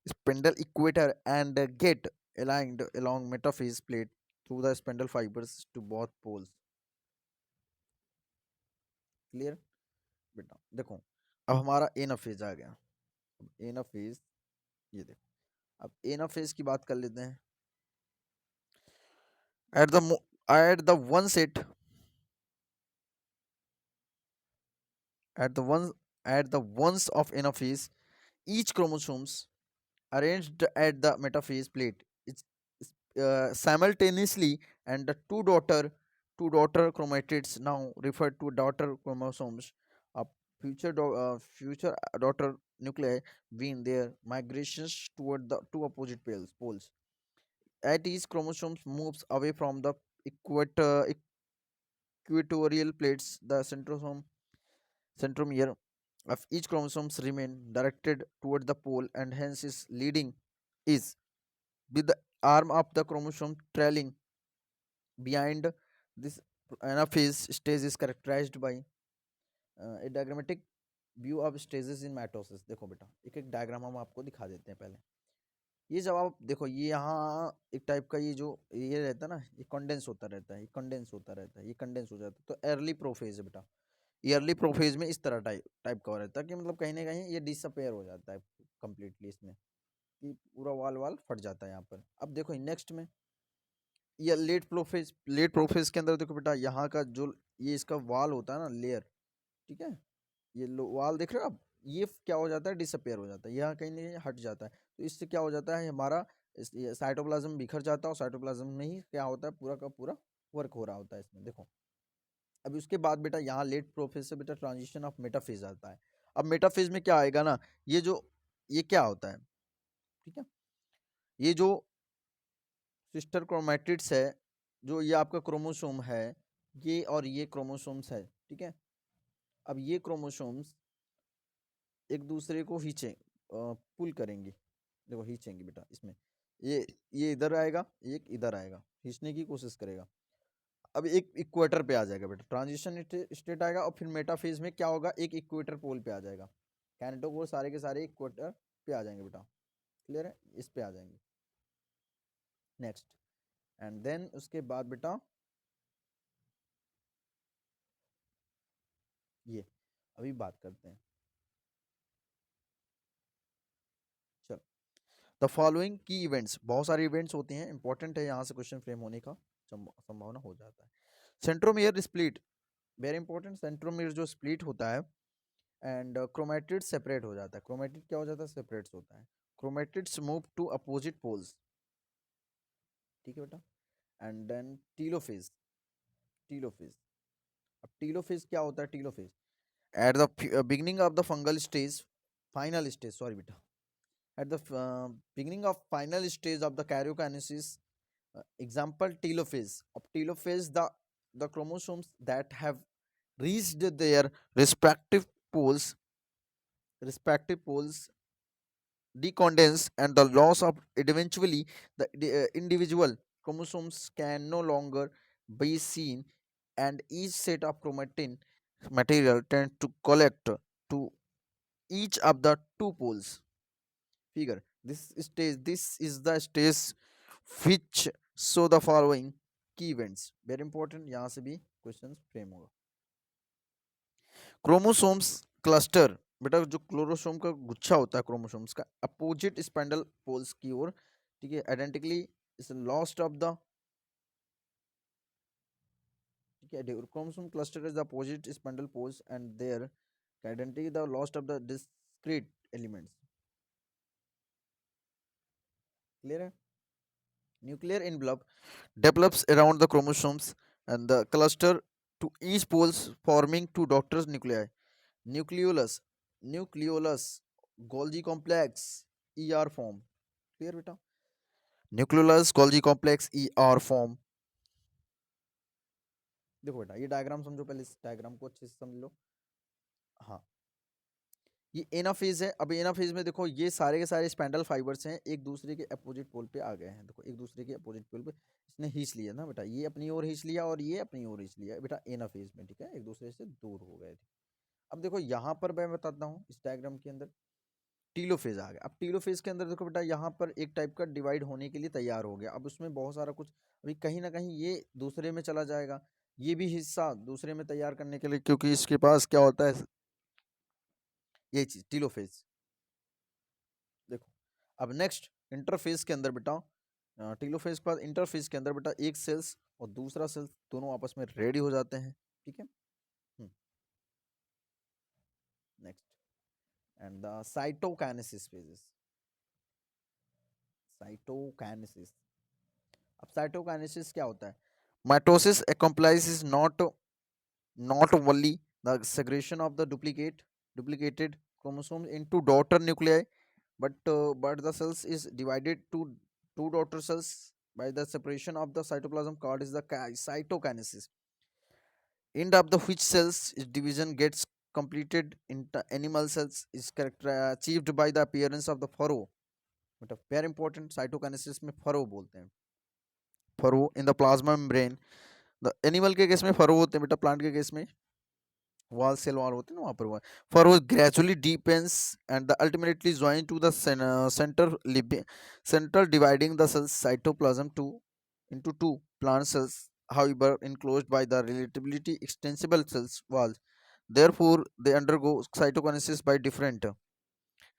spindle equator and get aligned along metaphase plate through the spindle fibers to both poles. Clear बेटा. देखो अब हमारा एनाफेज आ गया. अब एनाफेज, ये देखो अब एनाफेज की बात कर लेते हैं. at the at the one set at the one at the ones of anaphase, each chromosomes arranged at the metaphase plate is simultaneously, and the two daughter chromatids, now referred to daughter chromosomes of future daughter nuclei, begin their migrations toward the two opposite poles. At each chromosomes moves away from the equatorial plates, the centromere of each chromosomes remain directed toward the pole, and hence is leading is with the arm of the chromosome trailing behind. This anaphase stage is characterized by a diagrammatic view of stages in mitosis. देखो बेटा एक एक diagram हम आपको दिखा देते हैं. पहले ये जब आप देखो, ये यहाँ एक टाइप का ये जो ये रहता है ना, ये कंडेंस होता रहता है, ये कंडेंस होता रहता है, ये कंडेंस हो जाता है, तो अर्ली प्रोफेज है बेटा. ईयरली प्रोफेज में इस तरह टाइप टाइप का रहता है कि मतलब कहीं ना कहीं ये डिसअपेयर हो जाता है कंप्लीटली, इसमें कि पूरा वाल वाल फट जाता है यहाँ पर. अब देखो नेक्स्ट में ये लेट प्रोफेज के अंदर देखो बेटा, यहाँ का जो ये इसका वाल होता है ना, लेयर, ठीक है, ये वाल देख रहे हो आप, ये क्या हो जाता है, डिसअपेयर हो जाता है, यहाँ कहीं ना कहीं हट जाता है. तो इससे क्या हो जाता है, हमारा साइटोप्लाज्म बिखर जाता है, और साइटोप्लाज्म में ही क्या होता है, पूरा का पूरा वर्क हो रहा होता है इसमें. देखो अभी उसके बाद बेटा यहाँ लेट प्रोफेज से बेटा ट्रांजिशन ऑफ मेटाफेज आता है. अब मेटाफेज में क्या आएगा ना, ये जो ये क्या होता है, ठीक है, ये जो सिस्टर क्रोमैटिड्स है, जो ये आपका क्रोमोसोम है, ये और ये क्रोमोसोम्स है, ठीक है. अब ये क्रोमोसोम्स एक दूसरे को खींचे पुल करेंगे. देखो खींचेंगे बेटा इसमें, ये इधर आएगा, एक इधर आएगा, खींचने की कोशिश करेगा. अब एक इक्वेटर पे आ जाएगा बेटा, ट्रांजिशन स्टेट आएगा, और फिर मेटाफेज में क्या होगा, एक इक्वेटर पोल पे आ जाएगा. कैनेटोकोर सारे के सारे इक्वेटर पे आ जाएंगे बेटा. क्लियर है, इस पे आ जाएंगे. नेक्स्ट एंड देन उसके बाद बेटा ये अभी बात करते हैं. चलो द फॉलोइंग की इवेंट्स, बहुत सारे इवेंट्स होते हैं, इंपॉर्टेंट है, यहाँ से क्वेश्चन फ्रेम होने का संभावना हो जाता है. Centromere split, very important. Centromere जो स्प्लिट होता है एंड क्रोमेटिड सेपरेट हो जाता है. क्रोमेटिड क्या हो जाता है, सेपरेट्स होता है. Chromatids move to opposite poles, ठीक है बेटा. And then telophase, telophase. अब टीलोफेज क्या होता है, telophase at the beginning of the fungal stage, final stage, sorry बेटा, at the beginning of final stage of the karyokinesis, example telophase. Of telophase, the chromosomes that have reached their respective poles decondense, and the loss of eventually the individual chromosomes can no longer be seen, and each set of chromatin material tends to collect to each of the two poles. Figure this is the stage which show the following की events, very important, यहाँ से भी question frame होगा। Chromosomes cluster, बेटा जो क्लोरोसोम का गुच्छा होता है क्रोमोसोम्स का, अपोजिट स्पेंडल पोल्स की ओर, ठीक है, identically is lost of the, ठीक है, chromosome cluster is the opposite spindle poles and their identity the lost of the discrete elements. Clear है? Nuclear envelope develops around the chromosomes and the cluster to each poles forming two daughter nuclei. Nucleolus, nucleolus, Golgi complex, ER form. Clear बेटा? Nucleolus, Golgi complex, ER form. देखो बेटा ये diagram समझो, पहले इस diagram को अच्छे से समझ लो। हाँ, ये एनाफेज है। अब एनाफेज में देखो ये सारे के सारे स्पेंडल फाइबर्स हैं, एक दूसरे के अपोजिट पोल पे आ गए हैं। देखो एक दूसरे के अपोजिट पोल पे इसने खींच लिया ना बेटा, ये अपनी ओर खींच लिया और ये अपनी ओर खींच लिया बेटा एनाफेज में, ठीक है, एक दूसरे से दूर हो गए थे। अब देखो यहाँ पर मैं बताता हूँ इस डायग्राम के अंदर टीलोफेज आ गया। अब टीलोफेज के अंदर देखो बेटा यहाँ पर एक टाइप का डिवाइड होने के लिए तैयार हो गया। अब उसमें बहुत सारा कुछ अभी कहीं ना कहीं ये दूसरे में चला जाएगा, ये भी हिस्सा दूसरे में तैयार करने के लिए, क्योंकि इसके पास क्या होता है ये चीज टीलोफेज। देखो अब नेक्स्ट इंटरफेस के अंदर बेटा, टीलोफेज के बाद इंटरफेस के अंदर बेटा एक सेल्स और दूसरा सेल्स दोनों आपस में रेडी हो जाते हैं, ठीक है। Next and the cytokinesis phases, cytokinesis. अब साइटोकाइनेसिस क्या होता है? Mitosis accomplishes not only the segregation of the duplicated chromosomes into daughter nuclei, but the cells is divided to two daughter cells by the separation of the cytoplasm called is the cytokinesis. End of the which cells is division gets completed into animal cells is achieved by the appearance of the furrow. But a very important cytokinesis में furrow बोलते हैं, furrow in the plasma membrane। The animal के case में furrow होते हैं बेटा, plant के case में wall cell wall होते हैं ना, वहाँ पर हुआ furrow gradually deepens and the ultimately join to the central dividing the cells cytoplasm to into two plant cells, however enclosed by the relatively extensible cells walls. Therefore they undergo cytokinesis by different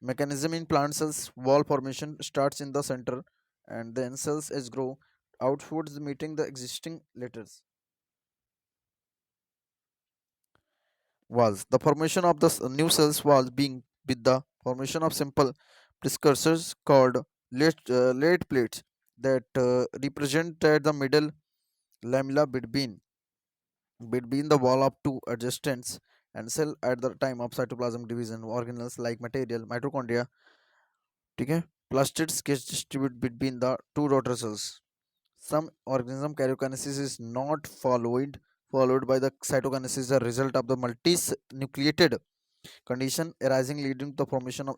mechanism. In plant cells wall formation starts in the center and then cells as grow outwards meeting the existing letters walls. The formation of the new cells walls being with the formation of simple precursors called late plates that represent at the middle lamella between the wall of two adjacent and cell at the time of cytoplasm division. Organelles like material mitochondria, ठीक है, plastids gets distribute between the two daughter cells. Some organism karyokinesis is not followed by the cytokinesis, a result of the multinucleated condition arising leading to the formation of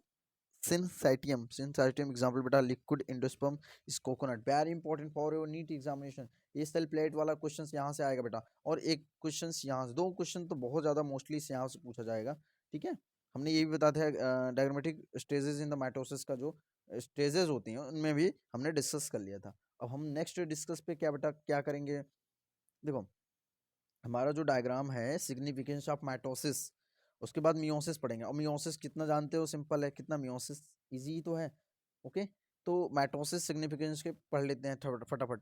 syncytium. Syncytium example बेटा liquid endosperm is coconut, very important for your NEET examination। ये cell plate वाला question यहाँ से आएगा बेटा, और एक question यहाँ से, दो क्वेश्चन तो बहुत ज़्यादा मोस्टली यहाँ से पूछा जाएगा, ठीक है। हमने ये भी बता दिया diagrammatic stages in the mitosis का जो स्टेजेस होती हैं उनमें भी हमने डिस्कस कर लिया था। अब हम नेक्स्ट डिस्कस पे क्या बेटा क्या करेंगे, देखो हमारा जो डायग्राम है सिग्निफिकेंस ऑफ माइटोसिस, उसके बाद मियोसिस पढ़ेंगे। और मियोसिस कितना जानते हो, सिंपल है, कितना मियोसिस इजी तो है, ओके। तो माइटोसिस सिग्निफिकेंस के पढ़ लेते हैं फटाफट।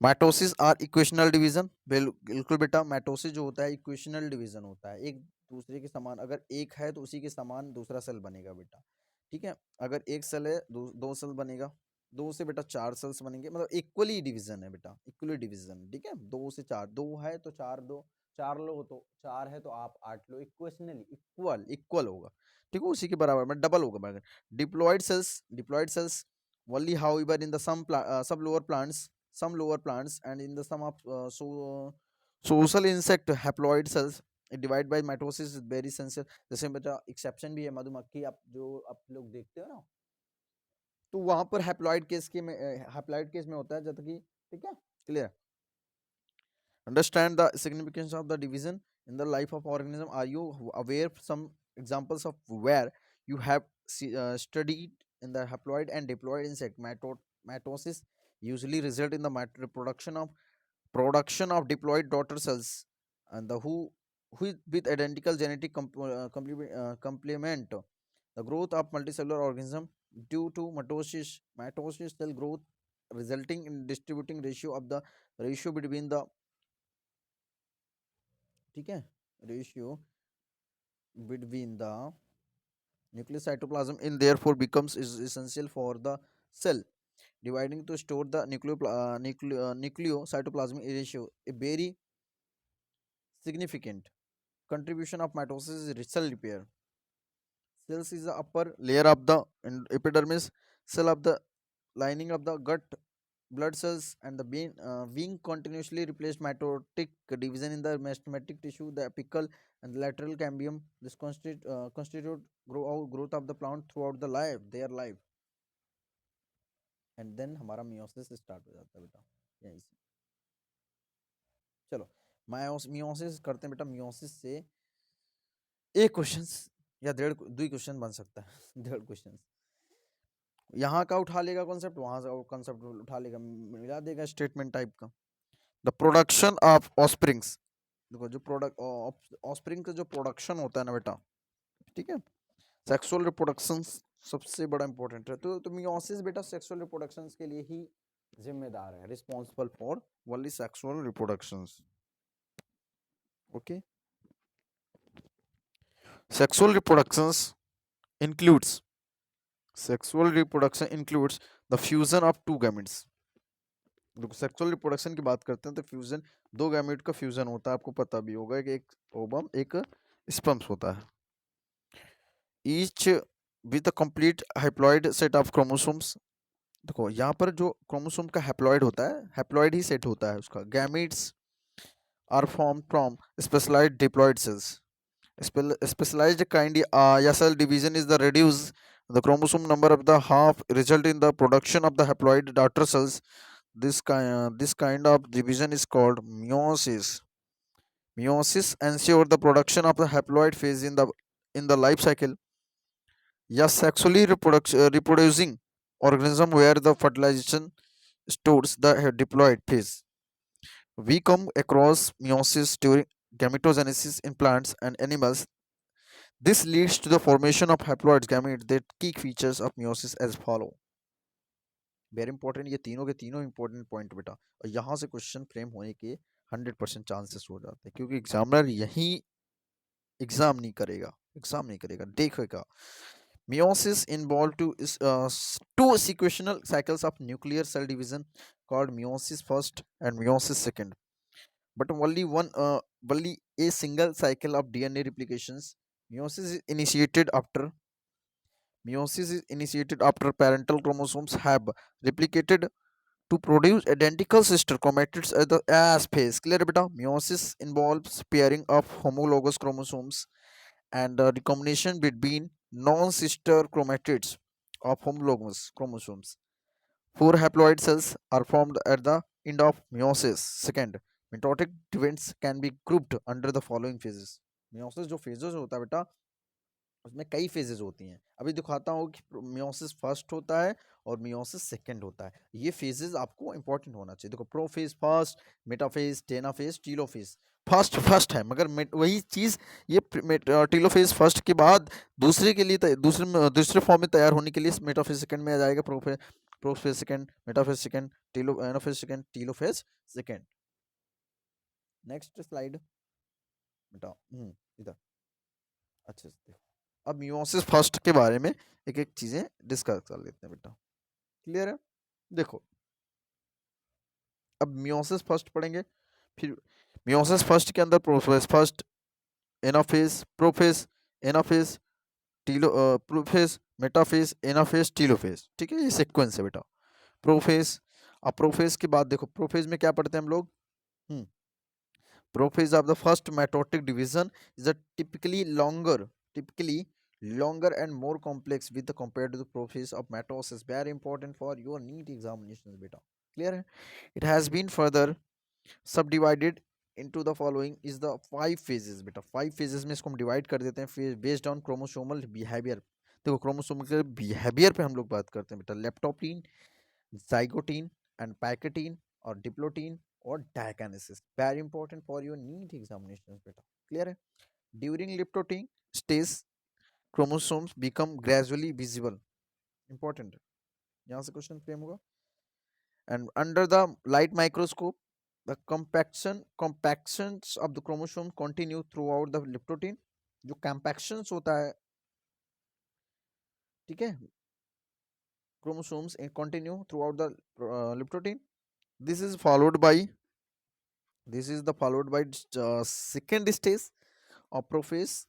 माइटोसिस आर इक्वेशनल डिवीजन, बिल्कुल बेटा माइटोसिस जो होता है इक्वेशनल डिवीजन होता है, एक दूसरे के समान, अगर एक है तो उसी के समान दूसरा सेल बनेगा बेटा, ठीक है। अगर एक सेल है दो सेल बनेगा, दो से बेटा चार सेल्स बनेंगे, मतलब इक्वली डिवीजन है बेटा, इक्वली डिवीजन, ठीक है। दो से चार, दो है तो चार, दो चार लो तो चार है तो आप आठ लो, इक्वेशनली इक्वल इक्वल होगा, ठीक है, उसी के बराबर में डबल होगा बराबर। Diploid cells only however in the some lower plants and in the some of social insect haploid cells divide by mitosis is very sensitive। जैसे बेटा एक्सेप्शन भी है, मधुमक्खी आप जो आप लोग देखते हो ना, तो वहां पर हैप्लॉइड केस में होता है, जैसे कि, ठीक है, clear. understand the significance of the division in the life of organism। Are you aware some examples of where you have studied in the haploid and diploid insect? Mitosis usually result in the reproduction of production of diploid daughter cells and the who is with identical genetic complement the growth of multicellular organism due to mitosis cell growth resulting in distributing ratio of the ratio between the ठीक है ratio between the nucleus cytoplasm in therefore becomes is essential for the cell dividing to store the nucleocytoplasmic ratio a very significant contribution of mitosis is cell repair. Cells is the upper layer of the epidermis cell of the lining of the gut blood cells and the being continuously replaced mitotic division in the mesomatic tissue the apical and the lateral cambium this constitute growth of the plant throughout the life their life and then हमारा meiosis start हो जाता है बेटा यहीं से चलो meiosis करते हैं बेटा मियोसिस से एक क्वेश्चन या डेढ़ दो क्वेश्चन बन सकता है डेढ़ क्वेश्चन यहाँ का उठा लेगा कॉन्सेप्ट वहां से कॉन्सेप्ट उठा लेगा मिला देगा स्टेटमेंट टाइप का द प्रोडक्शन ऑफ ऑस्प्रिंग्स देखो जो प्रोडक्ट ऑस्प्रिंग का जो प्रोडक्शन होता है ना बेटा ठीक है सेक्सुअल रिप्रोडक्शन सबसे बड़ा इंपॉर्टेंट है तो मियोसिस बेटा सेक्सुअल रिप्रोडक्शन के लिए ही जिम्मेदार है responsible for only sexual reproduction okay sexual reproductions includes sexual reproduction includes the fusion of two gametes देखो सेक्सुअल रिप्रोडक्शन की बात करते हैं तो फ्यूजन दो गैमेट का फ्यूजन होता है आपको पता भी होगा कि एक ओवम एक स्पर्म्स होता है each with a complete haploid set of chromosomes देखो यहाँ पर जो क्रोमोसोम का हैप्लॉइड होता है हैप्लॉइड ही सेट होता है उसका gametes are form from specialised diploid cells specialized kind cell division is the reduce the chromosome number of the half result in the production of the haploid daughter cells this kind of division is called meiosis ensure the production of the haploid phase in the life cycle sexually reproducing organism where the fertilization stores the diploid phase we come across meiosis during gametogenesis in plants and animals. This leads to the formation of haploid gametes. The key features of meiosis as follow. Very important ये तीनों के तीनों important point बेटा और यहाँ से question frame होने के 100% चांसेस हो जाते हैं क्योंकि एग्जामिनर यही एग्जाम नहीं करेगा देखेगा meiosis involved two sequential cycles of nuclear cell division called meiosis first and meiosis second but only a single cycle of DNA replications. Meiosis is initiated after parental chromosomes have replicated to produce identical sister chromatids at the S phase. Clear beta? Meiosis involves pairing of homologous chromosomes and recombination between non-sister chromatids of homologous chromosomes. Four haploid cells are formed at the end of meiosis. Second, mitotic events can be grouped under the following phases. Meiosis जो phases होता है बेटा उसमें कई phases होती हैं अभी दिखाता हूँ कि मियोसिस फर्स्ट होता है और मियोसिस सेकंड होता है ये फेजेस आपको इंपॉर्टेंट होना चाहिए देखो prophase first metaphase anaphase telophase first है मगर वही चीज़ ये टीलोफेज फर्स्ट के बाद दूसरे के लिए दूसरे फॉर्म में तैयार होने के लिए मेटाफेज सेकंड में आ जाएगा prophase second metaphase second telophase second telophase second next slide बेटा इधर अच्छे से देखो अब मियोसिस फर्स्ट के बारे में एक एक चीजें डिस्कस कर लेते हैं बेटा क्लियर है देखो अब मियोसिस फर्स्ट पढ़ेंगे फिर मियोसिस फर्स्ट के अंदर prophase first anaphase prophase anaphase prophase metaphase anaphase telophase ठीक है ये सीक्वेंस है बेटा प्रोफेज अब प्रोफेज के बाद देखो प्रोफेज में क्या पढ़ते हैं हम लोग prophase of the first meiotic division is a typically longer and more complex with the compared to the process of mitosis very important for your NEET examinations beta clear hai? It has been further subdivided into the following is the 5 phases beta 5 phases में इसको हम divide कर देते हैं based on chromosomal behavior देखो chromosomal के behaviour पे हम लोग बात करते हैं बेटा लेप्टोप्टीन जाइगोटीन एंड पैकेटीन और डिप्लोटीन और diakinesis, very important for your NEET examination बेटा, क्लियर है। During leptotene stage chromosomes become gradually visible, important है, यहाँ से क्वेश्चन फ्रेम होगा। And under the light microscope the compactions of the chromosome continue throughout the leptotene, जो compactions होता है, ठीक है, chromosomes and continue throughout the लिप्टोटिन, this is followed by, this is the followed by second stage of prophase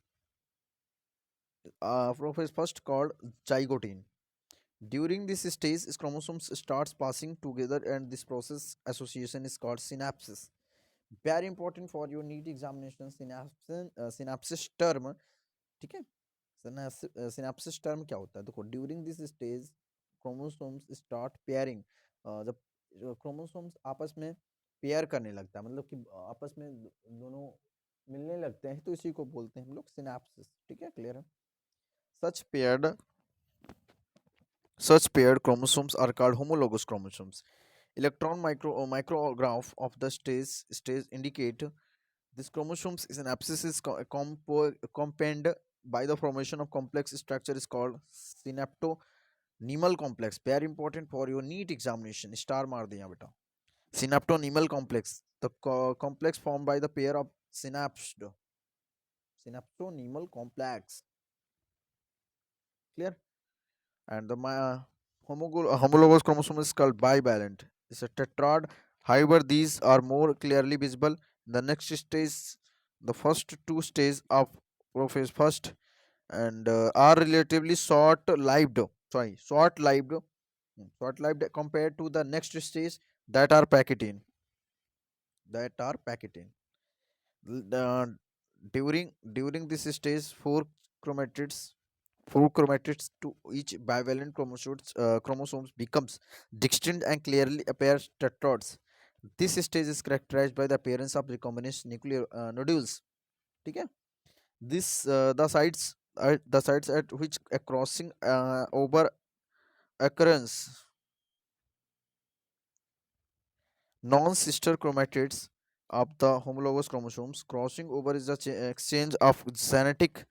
first called zygote. During this stage, chromosomes starts passing together, and this process association is called synapses. Very important for your NEET examination, synapses term, ठीक है। synapses term क्या होता है, देखो during this stage chromosomes start pairing, जब chromosomes आपस में pair करने लगता है, मतलब कि आपस में दोनों मिलने लगते हैं, तो इसी को बोलते हैं हम लोग सिनेप्सिस, ठीक है, क्लियर है। सच paired Such paired chromosomes are called homologous chromosomes. Electron micrograph of the stage indicate this chromosomes is an abscess is accompanied by the formation of complex structure is called synaptonemal complex. Very important for your NEET examination. Star मार दिया बेटा. Synaptonemal complex. The complex formed by the pair of synaptonemal complex. Clear? And the homologous chromosome is called bivalent. It's a tetrad. However, these are more clearly visible. The next stage, the first two stages of prophase first and are relatively short-lived. Sorry, short-lived compared to the next stage that are packed That are packed The, during this stage, four chromatids to each bivalent chromosomes becomes distinct and clearly appears tetrads. This stage is characterized by the appearance of recombinant nuclear nodules. ठीक है? This the sites at which a crossing over occurrence. Non-sister chromatids of the homologous chromosomes. Crossing over is the exchange of genetic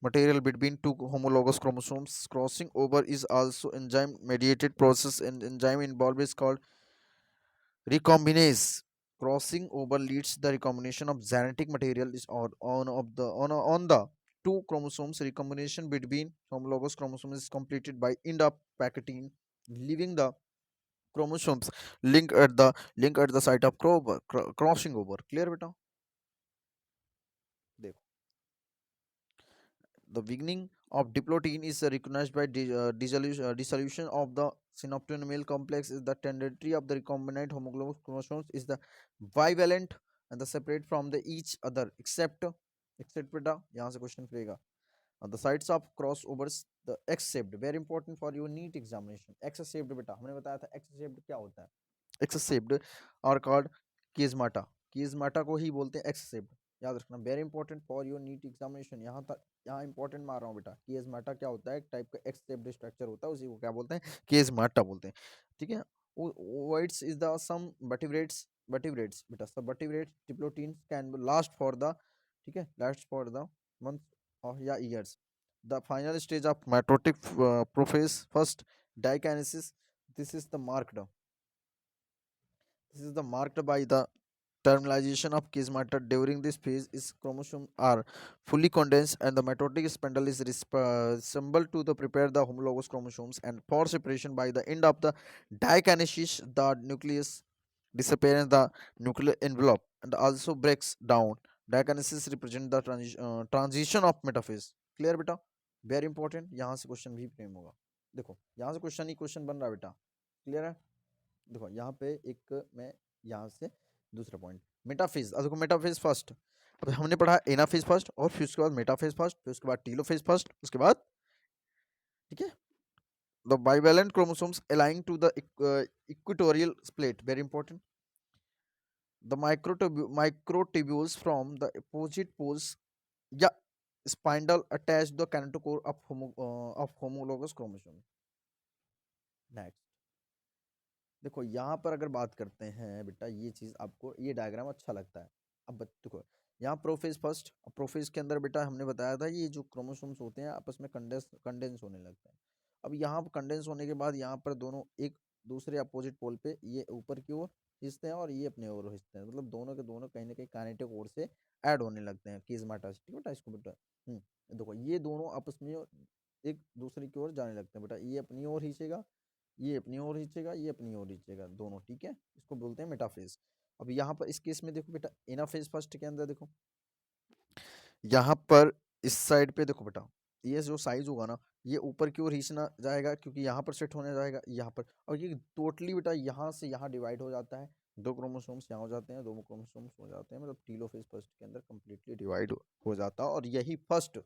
material between two homologous chromosomes. Crossing over is also enzyme mediated process, and enzyme involved is called recombinase. Crossing over leads the recombination of genetic material is on the two chromosomes. Recombination between homologous chromosomes is completed by end up packaging, leaving the chromosomes link at the site of crossing over. Clear beta? देखो, the beginning of diplotin is recognized by dissolution of the synaptonemal complex is the tendency of the recombinant homologous chromosomes is the bivalent and the separate from the each other except beta, यहाँ से question करेगा, the sites of crossovers, the X shaped, very important for your NEET examination. X shaped बेटा हमने बताया था, X shaped क्या होता है, X shaped are called chiasmata को ही बोलते हैं X shaped, याद रखना, very important for your NEET examination. यहाँ तक, यहाँ इंपॉर्टेंट मार रहा हूँ बेटा। किएज्माटा क्या होता है, एक टाइप का एक्स शेप्ड स्ट्रक्चर होता है, उसी को क्या बोलते हैं, किएज्माटा बोलते हैं, ठीक है। Oocytes is the some vertebrates बेटा, सब vertebrates diplotenes can last for the, ठीक है, लास्ट फॉर द मंथ और या years. The final stage of meiotic prophase first diakinesis, this is the marked this is the marked by the terminalization of chiasmata. During this phase is chromosomes are fully condensed and the mitotic spindle is assembled to the prepare the homologous chromosomes, and for separation by the end of the dikinesis the nucleus disappears in the nuclear envelope and also breaks down. Dikinesis represent the transition of metaphase. Clear बेटा, very important, यहाँ से question भी frame होगा। देखो यहाँ से question ही question बन रहा है बेटा, क्लियर है। देखो यहाँ पे एक मैं यहाँ से दूसरा पॉइंट, मेटाफेज, देखो मेटाफेज फर्स्ट, अब हमने पढ़ा एनाफेज फर्स्ट और फिर उसके बाद मेटाफेज फर्स्ट, फिर उसके बाद टीलोफेज फर्स्ट, उसके बाद, ठीक है, the bivalent chromosomes aligning to the equatorial split, very important, the microtubules from the opposite poles, yeah, spindle attached the kinetochore of homologous chromosome. Next, देखो यहाँ पर अगर बात करते हैं बेटा, ये चीज़ आपको ये डायग्राम अच्छा लगता है। अब देखो यहाँ प्रोफेज फर्स्ट, प्रोफेज के अंदर बेटा हमने बताया था ये जो क्रोमोसोम्स होते हैं आपस में कंडेंस होने लगते हैं। अब यहाँ पर कंडेंस होने के बाद यहाँ पर दोनों एक दूसरे अपोजिट पोल पे ये ऊपर की ओर खींचते हैं और ये अपने ओर खींचते हैं, मतलब दोनों के दोनों कहीं ना कहीं काइनेटिक ओर से ऐड होने लगते हैं कीज़माटा से। ठीक है बेटा, इसको बेटा देखो ये दोनों आपस में एक दूसरे की ओर जाने लगते हैं बेटा, ये अपनी ओर खींचेगा, ये अपनी ओर खींचेगा, ये अपनी ओर खींचेगा, दोनों। ठीक है, इसको बोलते हैं मेटाफेज। अब यहाँ पर इस केस में देखो बेटा, एनाफेज फर्स्ट के अंदर देखो यहाँ पर इस साइड पे देखो बेटा, ये जो साइज होगा ना ये ऊपर की ओर खींचना जाएगा क्योंकि यहाँ पर सेट होने जाएगा यहाँ पर, और ये टोटली बेटा यहाँ से यहाँ डिवाइड हो जाता है, दो क्रोमोसोम्स यहाँ हो जाते हैं, दो क्रोमोसोम्स हो जाते हैं, मतलब टीलोफेज फर्स्ट के अंदर कंप्लीटली डिवाइड हो जाता है। और यही फर्स्ट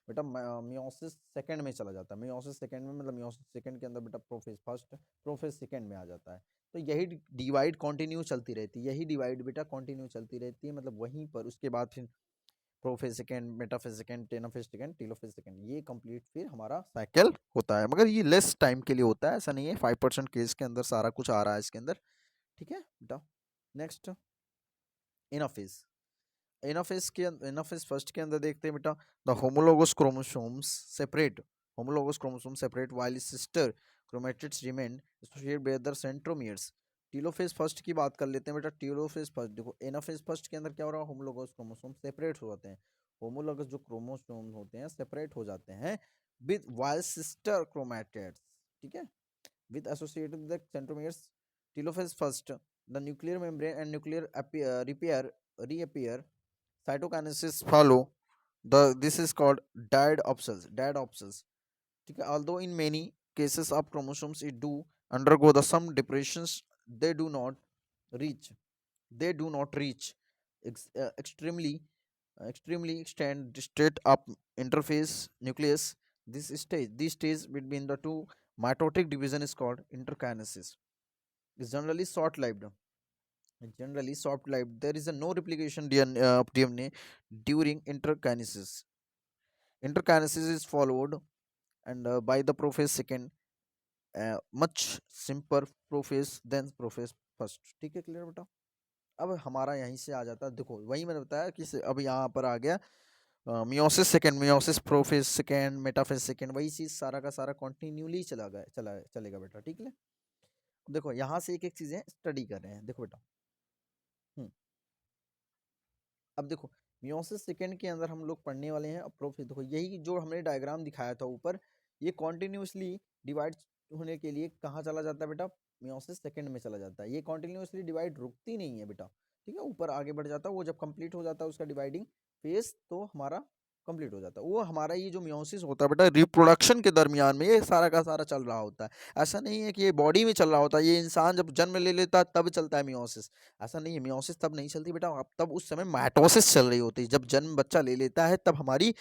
बेटा मियोसिस सेकंड में चला जाता है। मियोसिस सेकंड में मतलब मियोसिस सेकंड के अंदर बेटा प्रोफेज फर्स्ट प्रोफेज सेकंड में आ जाता है। तो यही डिवाइड कंटिन्यू चलती रहती है, यही डिवाइड बेटा कंटिन्यू चलती रहती है, मतलब वहीं पर उसके बाद फिर prophase second, metaphase second, anaphase second, telophase second, ये कंप्लीट फिर हमारा साइकिल होता है। मगर ये लेस टाइम के लिए होता है, ऐसा नहीं है 5% केस के अंदर सारा कुछ आ रहा है इसके अंदर। ठीक है बेटा, नेक्स्ट एनाफेज। एनाफेज फर्स्ट के अंदर देखते हैं बेटा, the homologous chromosomes separate, homologous chromosome separate while sister chromatids remain associated with their centromeres. Telophase first की बात कर लेते हैं बेटा, टीलोफेज फर्स्ट देखो, एनाफेज फर्स्ट के अंदर क्या हो रहा है, होमोलोगस क्रोमोसोम सेपरेट हो जाते हैं, होमोलोगस जो क्रोमोसोम होते हैं सेपरेट हो जाते हैं विद व्हाइल सिस्टर क्रोमैटिड्स। ठीक है, with associated with the centromeres. Telophase first, the nuclear membrane and nuclear reappear. Cytokinesis follow. This is called died of cells. Died of cells. ठीक है, although in many cases of chromosomes it do undergo the some depressions, they do not reach. They do not reach extremely extend state of interface nucleus. This stage between the two mitotic division is called interkinesis. It's generally short-lived. Generally short-lived. There is a no replication of DNA during interkinesis. Interkinesis is followed and by the prophase second, much simpler prophase than prophase first. ठीक है, clear बेटा? अब हमारा यहीं से आ जाता है, देखो वही मैंने बताया कि अब यहाँ पर आ गया meiosis second, meiosis prophase second, metaphase second, वही चीज सारा का सारा कंटिन्यूली चलेगा बेटा। ठीक है, देखो यहाँ से एक एक चीजें स्टडी कर रहे हैं, देखो बेटा। अब देखो मियोसिस सेकंड के अंदर हम लोग पढ़ने वाले हैं प्रोफेज। देखो यही जो हमने डायग्राम दिखाया था ऊपर, ये कॉन्टिन्यूसली डिवाइड होने के लिए कहाँ चला जाता है बेटा, मियोसिस सेकंड में चला जाता है। ये कॉन्टिन्यूसली डिवाइड रुकती नहीं है बेटा, ठीक है, ऊपर आगे बढ़ जाता है। वो जब कंप्लीट हो जाता है उसका डिवाइडिंग फेज तो हमारा कंप्लीट हो जाता है। वो हमारा ये जो मियोसिस होता है बेटा रिप्रोडक्शन के दरमियान में ये सारा का सारा चल रहा होता है। ऐसा नहीं है कि ये बॉडी में चल रहा होता है, ये इंसान जब जन्म ले लेता है तब चलता है मियोसिस, ऐसा नहीं है। मियोसिस तब नहीं चलती बेटा, अब तब उस समय माइटोसिस चल रही होती है। जब जन्म बच्चा ले लेता है तब हमारी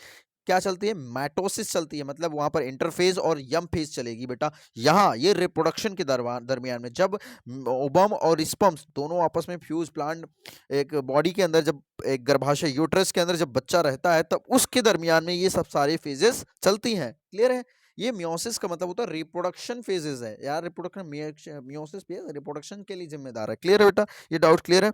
क्या चलती है, माइटोसिस चलती है, मतलब वहां पर इंटरफेज और यम फेज चलेगी बेटा। यहाँ ये रिप्रोडक्शन के दरमियान में जब ओवम और स्पर्म्स दोनों आपस में फ्यूज प्लांट एक बॉडी के अंदर, जब एक गर्भाशय यूट्रस के अंदर जब बच्चा रहता है तब उसके दरमियान में ये सब सारे फेजेस चलती हैं। क्लियर है? ये मियोसिस का मतलब होता है रिप्रोडक्शन फेजेस है यार, रिप्रोडक्शन मियोसिस भी रिप्रोडक्शन के लिए जिम्मेदार है। क्लियर है बेटा? ये डाउट क्लियर है?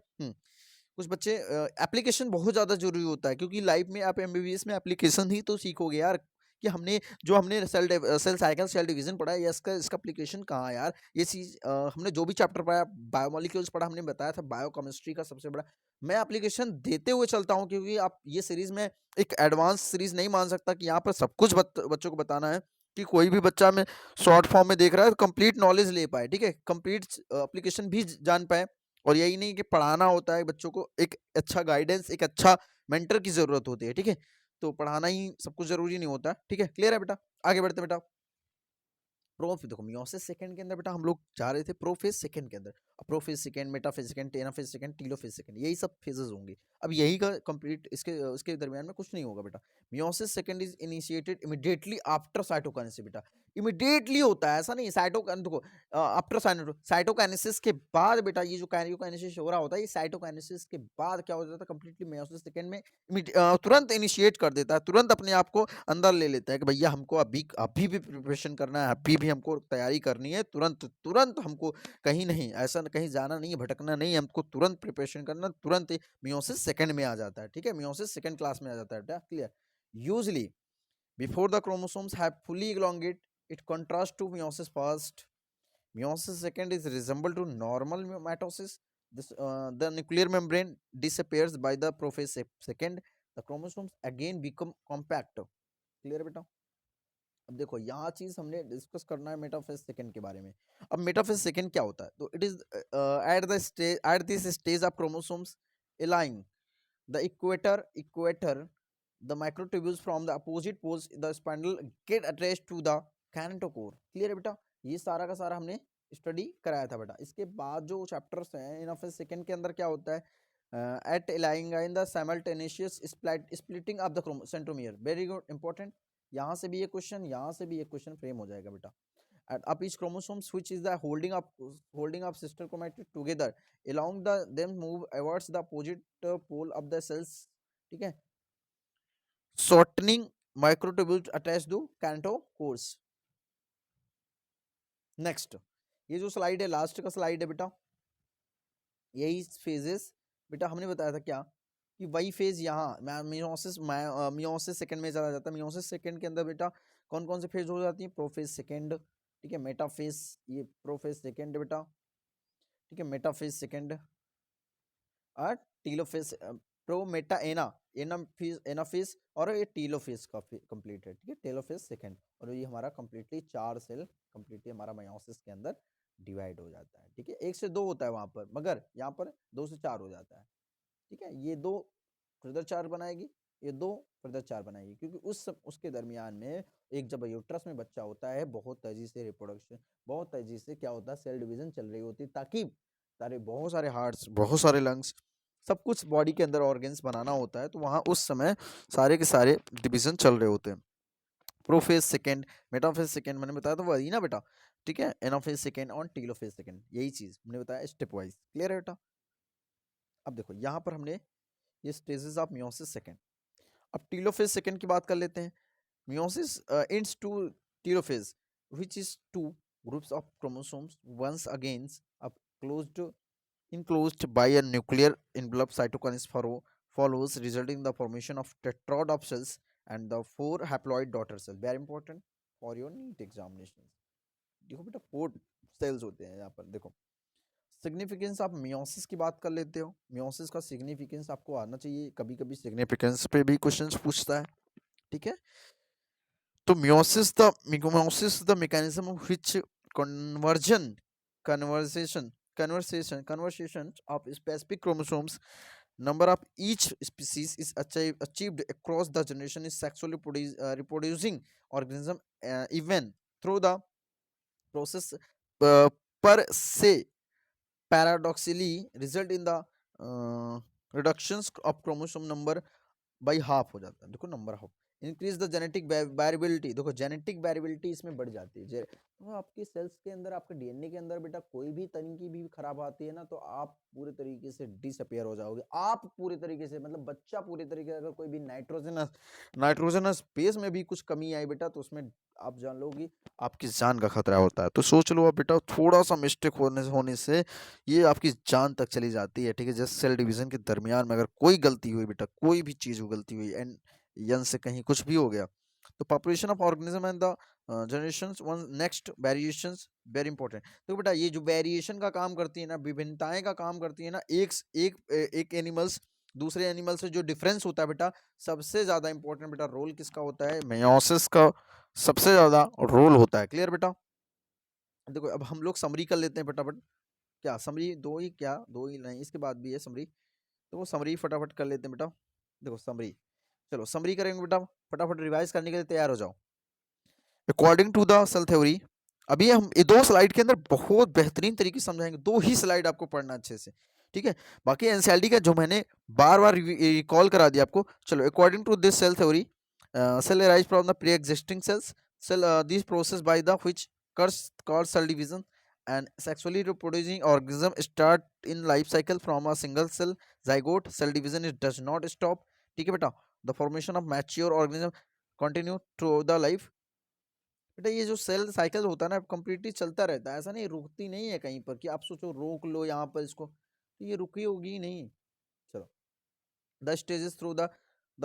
कुछ बच्चे एप्लीकेशन बहुत ज़्यादा ज़रूरी होता है क्योंकि लाइफ में आप एमबीबीएस में एप्लीकेशन ही तो सीखोगे यार, कि हमने सेल साइकिल सेल डिवीजन पढ़ा है, इसका इसका एप्लीकेशन कहाँ है यार। ये चीज़ हमने जो भी चैप्टर पढ़ा, बायोमोलिक्यूल्स पढ़ा, हमने बताया था बायोकेमिस्ट्री का सबसे बड़ा मैं एप्लीकेशन देते हुए चलता हूँ, क्योंकि आप ये सीरीज में एक एडवांस सीरीज नहीं मान सकता कि यहाँ पर सब कुछ बच्चों को बताना है, कि कोई भी बच्चा में शॉर्ट फॉर्म में देख रहा है तो कंप्लीट नॉलेज ले पाए, ठीक है, कंप्लीट एप्लीकेशन भी जान पाए। और यही नहीं कि पढ़ाना होता है बच्चों को, एक अच्छा गाइडेंस, एक अच्छा मेंटर की जरूरत होती है। ठीक है, तो पढ़ाना ही सब कुछ जरूरी नहीं होता। ठीक है, क्लियर है बेटा? आगे बढ़ते बेटा। प्रोफेज देखो मियोसिस सेकंड के अंदर बेटा हम लोग जा रहे थे प्रोफेज सेकंड के अंदर। Prophase second, metaphase second, anaphase second, telophase second, यही सब फेजेस होंगे। अब यही का कंप्लीट इसके दरमियान में कुछ नहीं होगा बेटा। Meiosis second is initiated immediately after cytokinesis बेटा। इमीडिएटली होता है, ऐसा नहीं। देखो आफ्टर साइटोकाइनेसिस के बाद बेटा ये जो कैरियोकाइनेसिस हो रहा होता है, ये साइटोकाइनेसिस के बाद क्या हो जाता है, कंप्लीटली मेयोसिस सेकंड में तुरंत इनिशिएट कर देता है, तुरंत अपने आप को अंदर ले लेता है कि भैया हमको अभी भी प्रिपरेशन करना है, अभी भी हमको तैयारी करनी है, तुरंत तुरंत हमको कहीं नहीं, ऐसा कहीं जाना नहीं है, भटकना नहीं है, हमको तुरंत प्रिपरेशन करना, तुरंत मेयोसिस सेकंड में आ जाता है। ठीक है, मेयोसिस सेकंड क्लास में आ जाता है बेटा, clear. Usually before the chromosomes have fully elongate, it contrasts to meiosis first. Meiosis second is resemble to normal mitosis. The nuclear membrane disappears by the prophase second. The chromosomes again become compact. Clear बेटा? अब देखो यहाँ चीज हमने discuss करना है metaphase second के बारे में। अब मेटाफेज सेकंड क्या होता है? तो it is at this stage of chromosomes aligning the equator, the microtubules from the opposite poles the spindle get attached to the kinetochore। Clear है बेटा? ये सारा का सारा हमने स्टडी कराया था बेटा। इसके बाद जो चैप्टर्स हैं इन ऑफ सेकंड के अंदर क्या होता है, at aligning in the simultaneous splitting of the centromere. Very good, important. यहाँ से भी ये क्वेश्चन, यहाँ से भी ये क्वेश्चन फ्रेम हो जाएगा बेटा। And up each chromosomes which is the holding up sister chromatid together along the them move towards the opposite pole of the cells। ठीक है, shortening microtubules attached to kinetochores। Next, ये जो slide है last का slide है बेटा, यही phases बेटा हमने बताया था क्या कि वही फेज यहाँ मियोसिस सेकंड में चला जाता है। मियोसिस सेकंड के अंदर बेटा कौन कौन से फेज हो जाती है? प्रोफेज सेकंड, ठीक है, मेटाफेज, ये प्रोफेज सेकंड बेटा, ठीक है, मेटाफेज सेकंड और टीलोफेज, प्रो मेटा एनाफेज और ये टीलोफेज का कंप्लीट है। ठीक है, टेलोफेज सेकंड, और ये हमारा कंप्लीटली 4 सेल कंप्लीटली हमारा मेयोसिस के अंदर डिवाइड हो जाता है। ठीक है, 1 से 2 होता है वहां पर, मगर यहाँ पर 2 से 4 हो जाता है। ठीक है, ये 2 फर्दर 4 बनाएगी, ये 2 फर्दर 4 बनाएगी, क्योंकि उसके दरमियान में एक जब यूट्रस में बच्चा होता है, बहुत तेजी से रिप्रोडक्शन, बहुत तेजी से क्या होता है, सेल डिवीजन चल रही होती है, ताकि बहुत सारे हार्ट्स, बहुत सारे लंग्स, सब कुछ बॉडी के अंदर ऑर्गन्स बनाना होता है, तो वहां उस समय सारे के सारे डिवीजन चल रहे होते हैं। प्रोफेज सेकंड, मेटाफेज सेकंड मैंने बताया तो वही ना बेटा। ठीक है, एनाफेज सेकंड और टीलोफेज सेकंड, यही चीज मैंने बताया स्टेप वाइज। क्लियर है बेटा? अब देखो यहाँ पर हमने ये स्टेजेस ऑफ मियोसिस सेकंड। अब टीलोफेज सेकंड की बात कर लेते हैं। Meiosis ends to telophase which is two groups of chromosomes once again up closed enclosed by a nuclear envelope। cytokinesis follows resulting in the formation of tetrad of cells and the 4 haploid daughter cell। very important for your NEET examination। देखो बेटा 4 sales होते हैं यहाँ पर। देखो significance of meiosis की बात कर लेते हो। मियोसिस का सिग्निफिकेंस आपको आना चाहिए, कभी कभी सिग्निफिकेंस पे भी क्वेश्चंस पूछता है। ठीक है, तो meiosis the mechanism of which conversion of specific chromosomes number of each species is achieved across the generation is sexually reproducing organism even through the process per se paradoxically result in the reductions of chromosome number by half हो जाता है। देखो number half increase the genetic variability. देखो genetic variability इसमें बढ़ जाती है। तो आपकी सेल्स के अंदर, आपके डीएनए के अंदर बेटा कोई भी तरीके भी खराब आती है ना, तो आप पूरे तरीके से डिसअपियर हो जाओगे। आप पूरे तरीके से, मतलब बच्चा पूरे तरीके से, अगर कोई भी नाइट्रोजनस बेस में भी कुछ कमी आई बेटा, तो उसमें आप जान लोगी आपकी जान का खतरा होता है। तो सोच लो आप बेटा, थोड़ा सा मिस्टेक होने से ये आपकी जान तक चली जाती है। ठीक है, जैसे सेल डिवीजन के दरमियान में अगर कोई गलती हुई बेटा, कोई भी चीज गलती हुई एंड यन से कहीं कुछ भी हो गया, तो population of organism and the generations one next variations very important. तो बेटा ये जो वेरिएशन का काम करती है ना, विभिन्नताएं का काम करती है ना, एक एनिमल्स दूसरे एनिमल से जो डिफरेंस होता है बेटा, सबसे ज्यादा इंपॉर्टेंट बेटा रोल किसका होता है? मेयोसिस का सबसे ज्यादा रोल होता है। क्लियर बेटा? देखो अब हम लोग समरी कर लेते हैं फटाफट। क्या समरी? दो ही नहीं, इसके बाद भी है समरी, तो वो समरी फटाफट कर लेते हैं बेटा। देखो समरी, चलो समरी करेंगे बेटा, फटाफट रिवाइज करने के लिए तैयार हो जाओ। According to the cell theory, अभी हम ये 2 स्लाइड के अंदर बहुत बेहतरीन तरीके से समझाएंगे, 2 ही स्लाइड आपको पढ़ना अच्छे से। ठीक है, बाकी एनसीईआरटी का जो मैंने बार बार रिकॉल करा दिया आपको। चलो, according to this cell theory, cell arise from the pre existing cells, cell these process by the which occurs called cell division, and sexually reproducing organism start in life cycle from a single cell zygote. Cell division it does not stop, ठीक है बेटा. The formation of mature organism continue through the life. बेटा ये जो cell cycle होता है ना completely चलता रहता है, ऐसा नहीं रुकती नहीं है कहीं पर कि आप सोचो रोक लो यहाँ पर इसको, तो ये रुकी होगी ही नहीं. चलो. The stages through the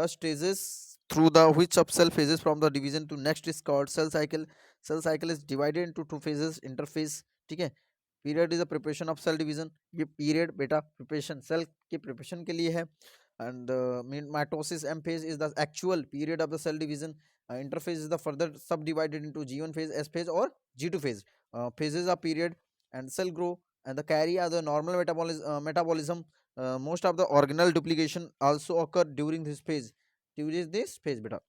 stages through the which of cell phases from the division to next is called cell cycle. Cell cycle is divided into two phases, interphase, ठीक है. Period is the preparation of cell division. ये period बेटा preparation cell के preparation के लिए है. And mitosis M phase is the actual period of the cell division. Interphase is the further subdivided into G1 phase, S phase और G2 phase. Phases are period and cell grow and the carry are the normal metabolism. Most of the organelle duplication also occur during this phase. During this phase बेटा.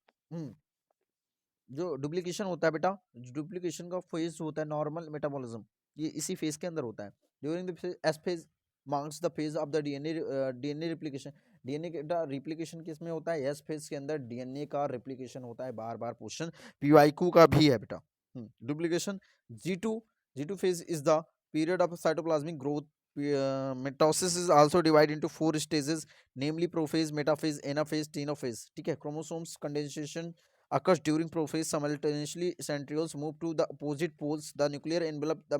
जो duplication होता है बेटा, duplication का phase होता है normal metabolism, ये इसी फेज के अंदर होता है. During the S phase marks the phase of the DNA replication. DNA का रिप्लिकेशन किस में होता है? एस फेज के अंदर डीएनए का रिप्लिकेशन होता है. बार बार क्वेश्चन पीवाईक्यू का भी है बेटा. Duplication. G two phase is the period of cytoplasmic growth. Mitosis is also divided into four stages, namely prophase, metaphase, anaphase, telophase. ठीक है. chromosomes condensation occurs during prophase. Simultaneously centrioles move to the opposite poles. The nuclear envelope, the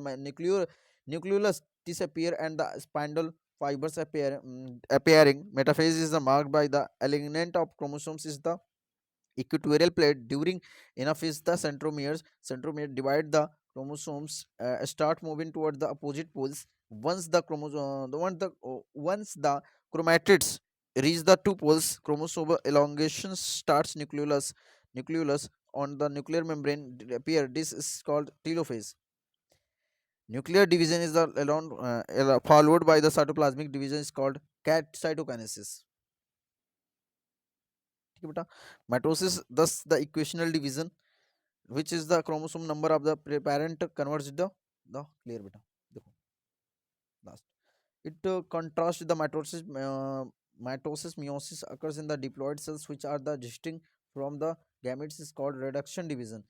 nucleolus disappear and the spindle fibers appearing. Metaphase is the marked by the alignment of chromosomes is the equatorial plate. During anaphase the centromere divide the chromosomes start moving toward the opposite poles. Once the chromatids reach the two poles, chromosomal elongation starts. Nucleolus on the nuclear membrane appear. This is called telophase. Nuclear division is the followed by the cytoplasmic division is called cat cytokinesis. ठीक है बेटा. Mitosis thus the equational division which is the chromosome number of the parent converts the clear बेटा. देखो last it contrasts the mitosis. Meiosis occurs in the diploid cells which are the distinct from the gametes is called reduction division.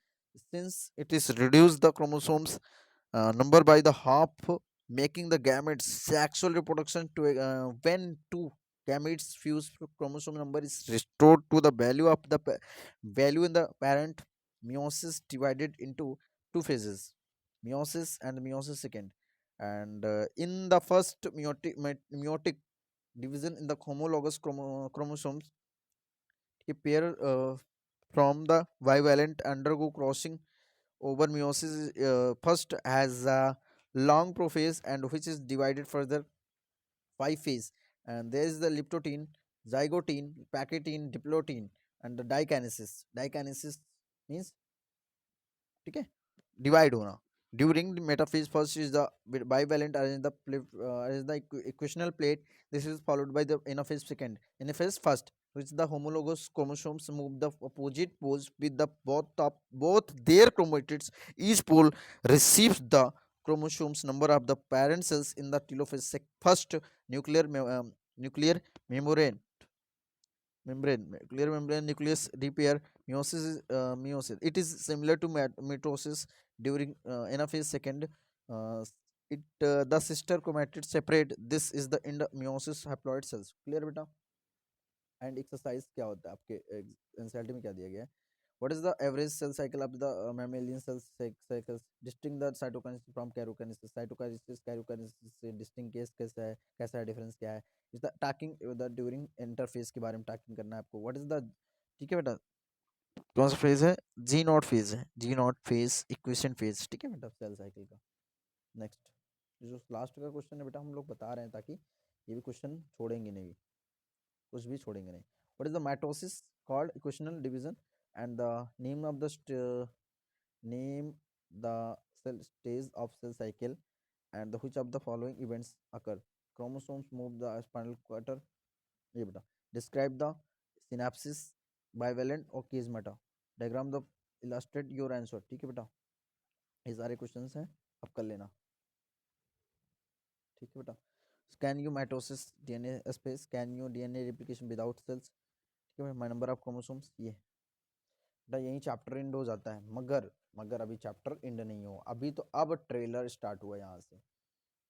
Since it is reduced the chromosomes number by the half, making the gametes sexual reproduction to when two gametes fuse, chromosome number is restored to the value of the value in the parent. Meiosis divided into two phases, meiosis and meiosis second. And in the first meiotic division in the homologous chromosomes, a pair from the bivalent undergo crossing over. Meiosis first has a long prophase and which is divided further 5 phase, and there is the liptotene, zygotene, pachytene, diplotene, and the dikinesis means ठीक है divide होना. During the metaphase first is the bivalent arrange the equational plate. This is followed by the anaphase second. Anaphase first which the homologous chromosomes move the opposite poles with the both their chromatids. Each pole receives the chromosomes number of the parent cells in the telophase. First nuclear membrane clear membrane nucleus repair. Meiosis it is similar to mitosis. During anaphase second, uh, the sister chromatids separate. This is the end meiosis haploid cells. Clear beta. And exercise क्या होता है आपके NCERT में क्या दिया गया है? What is the average cell cycle of the mammalian cell cycles? Distinct the cytokinesis from karyokinesis. Karyokinesis से distinct case कैसा है, कैसा है difference क्या है? Is the talking the during interphase के बारे में talking करना है आपको. What is the ठीक है बेटा कौन सा फेज है? जी नॉट फेज है. जी नॉट फेज इक्वेशन फेज. ठीक है बेटा सेल साइकिल का. नेक्स्ट जो लास्ट का क्वेश्चन है बेटा हम लोग बता रहे हैं ताकि ये भी क्वेश्चन छोड़ेंगे नहीं, कुछ भी छोड़ेंगे नहीं. What is the mitosis called equational division and the name of the name the cell stage of cell cycle and the which of the following events occur? Chromosomes move the spinal quarter. ये बेटा describe the synapses bivalent और chiasmata. Diagram the illustrate your answer. ठीक है बेटा ये सारे questions हैं अब कर लेना. ठीक है बेटा. Can you mitosis DNA space? Can you DNA replication without cells? ठीक है. My number of chromosomes ये बेटा यही चैप्टर एंड हो जाता है, मगर अभी चैप्टर एंड नहीं हुआ अभी, तो अब ट्रेलर स्टार्ट हुआ यहाँ से,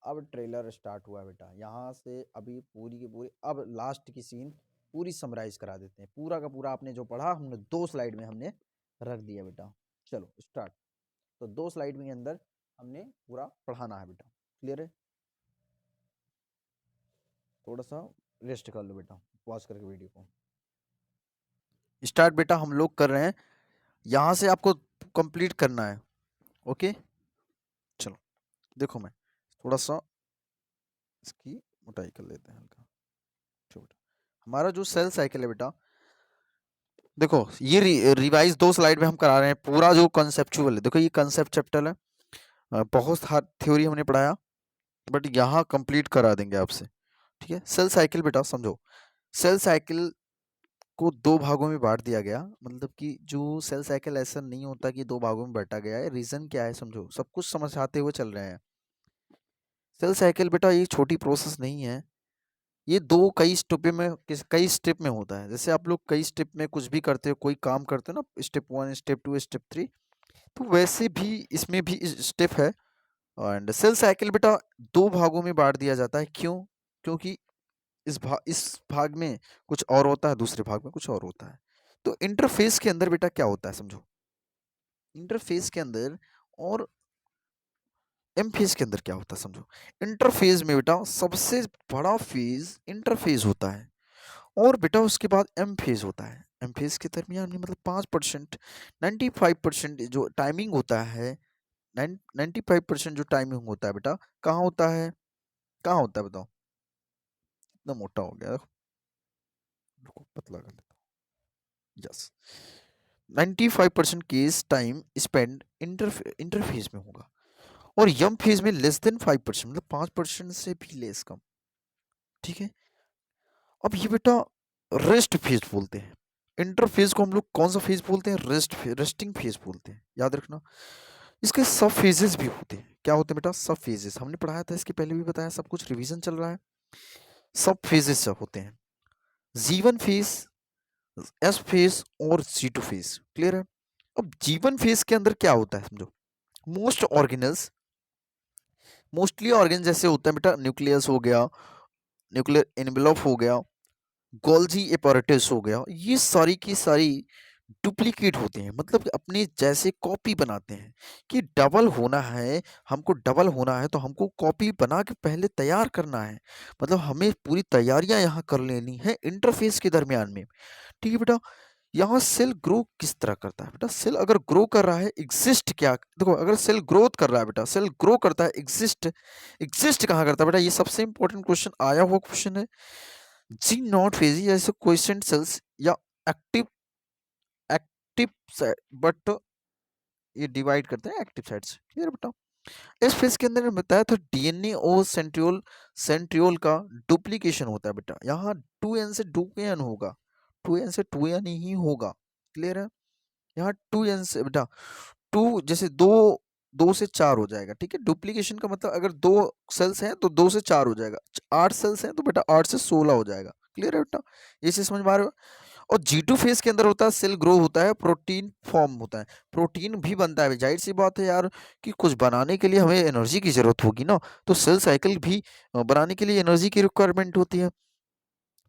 अब ट्रेलर स्टार्ट हुआ बेटा यहाँ से, अभी पूरी की पूरी अब लास्ट की सीन पूरी समराइज करा देते हैं, पूरा का पूरा आपने जो पढ़ा हमने 2 स्लाइड में हमने रख दिया बेटा। चलो स्टार्ट। तो 2 स्लाइड में अंदर हमने पूरा पढ़ाना है बेटा, क्लियर है? थोड़ा सा रेस्ट कर लो बेटा, पॉज करके वीडियो को स्टार्ट बेटा हम लोग कर रहे हैं, यहाँ से आपको कंप्लीट करना है। ओके चलो देखो, मैं थोड़ा सा इसकी मोटाई कर लेते हैं हल्का। बेटा हमारा जो सेल साइकिल है बेटा, देखो ये रिवाइज 2 स्लाइड में हम करा रहे हैं, पूरा जो कंसेप्चुअल है, देखो ये कंसेप्ट चैप्टर है, बहुत हार्ड थ्योरी हमने पढ़ाया, बट यहाँ कंप्लीट करा देंगे आपसे, ठीक है? सेल साइकिल बेटा समझो, सेल साइकिल को 2 भागों में बांट दिया गया, मतलब कि जो सेल साइकिल ऐसा नहीं होता कि 2 भागों में बांटा गया है, रीजन क्या है समझो, सब कुछ समझाते हुए चल रहे हैं। सेल साइकिल बेटा ये छोटी प्रोसेस नहीं है, ये 2 कई स्टेप में होता है। जैसे आप लोग कई स्टेप में कुछ भी करते हो, कोई काम करते हो ना, स्टेप 1 स्टेप 2 स्टेप 3, तो वैसे भी इसमें भी स्टेप है। एंड सेल साइकिल बेटा 2 भागों में बांट दिया जाता है, क्यों? क्योंकि इस भाग में कुछ और होता है, दूसरे भाग में कुछ और होता है। तो इंटरफेस के अंदर बेटा क्या होता है समझो, इंटरफेस के अंदर और एम फेज के अंदर क्या होता है समझो। इंटरफेज में बेटा सबसे बड़ा फेज इंटरफेज होता है, और बेटा उसके बाद एम फेज होता है। एम फेज के दरमियान में मतलब 5%, 95% जो टाइमिंग होता है, 95% जो टाइमिंग होता है बेटा कहाँ होता है, कहाँ होता है बताओ? इतना मोटा हो गया, रुको पतला कर लेता हूँ। Yes, 95% case time spend interphase में होगा, और यम फेज में लेस देन 5%, मतलब 5% से भी लेस कम, ठीक है? अब ये बेटा रेस्ट फेज बोलते हैं, इंटरफेज को हम लोग कौन सा फेज बोलते हैं? रेस्टिंग फेज बोलते हैं, याद रखना। इसके सब फेजेस भी होते हैं, क्या होते हैं बेटा? सब फेजेस हमने पढ़ाया था, इसके पहले भी बताया, सब कुछ रिवीजन चल रहा है। सब फेजेस सब होते हैं, जीवन फेज, एस फेज और जी2 फेज, क्लियर है? अब जीवन फेज के अंदर क्या होता है समझो, मोस्ट ऑर्गेनल्स, मोस्टली ऑर्गेन जैसे होते हैं बेटा, न्यूक्लियस हो गया, न्यूक्लियर एनवेलप हो गया, गोल्जी एपरेटस हो गया, ये सारी की सारी डुप्लीकेट होते हैं, मतलब कि अपने जैसे कॉपी बनाते हैं, कि डबल होना है, हमको डबल होना है तो हमको कॉपी बना के पहले तैयार करना है, मतलब हमें पूरी तैयारियां यहाँ कर लेनी है इंटरफेस के दरमियान में, ठीक है बेटा? यहाँ सेल ग्रो किस तरह करता है बेटा? सेल अगर ग्रो कर रहा है, एग्जिस्ट क्या, देखो अगर सेल ग्रोथ कर रहा है बेटा, सेल ग्रो करता है, एग्जिस्ट, एग्जिस्ट कहाँ करता है बेटा? ये सबसे इंपॉर्टेंट क्वेश्चन आया हुआ क्वेश्चन है। जी नॉट फेजी जैसे क्वेश्चन सेल्स या एक्टिव, एक्टिव बट ये डिवाइड करते हैं एक्टिव साइड से, क्लियर बेटा? इस फेज के अंदर बताया था डीएनए और सेंट्रियोल, सेंट्रियोल का डुप्लीकेशन होता है बेटा, यहाँ 2n से 2n होगा, 2n से 2n ही होगा, क्लियर है? यहाँ 2n से बेटा 2 जैसे 2 से 4 हो जाएगा, ठीक है? डुप्लीकेशन का मतलब अगर 2 सेल्स हैं तो 2 से 4 हो जाएगा, 8 सेल्स हैं तो बेटा 8 से 16 हो जाएगा, क्लियर है बेटा? ये चीज समझ में आ रहे हो? और जी2 फेज के अंदर होता है सेल ग्रो होता है, प्रोटीन फॉर्म होता है, प्रोटीन भी बनता है, जाहिर सी बात है यार कि कुछ बनाने के लिए हमें एनर्जी की जरूरत होगी ना, तो सेल साइकिल भी बनाने के लिए एनर्जी की रिक्वायरमेंट होती है।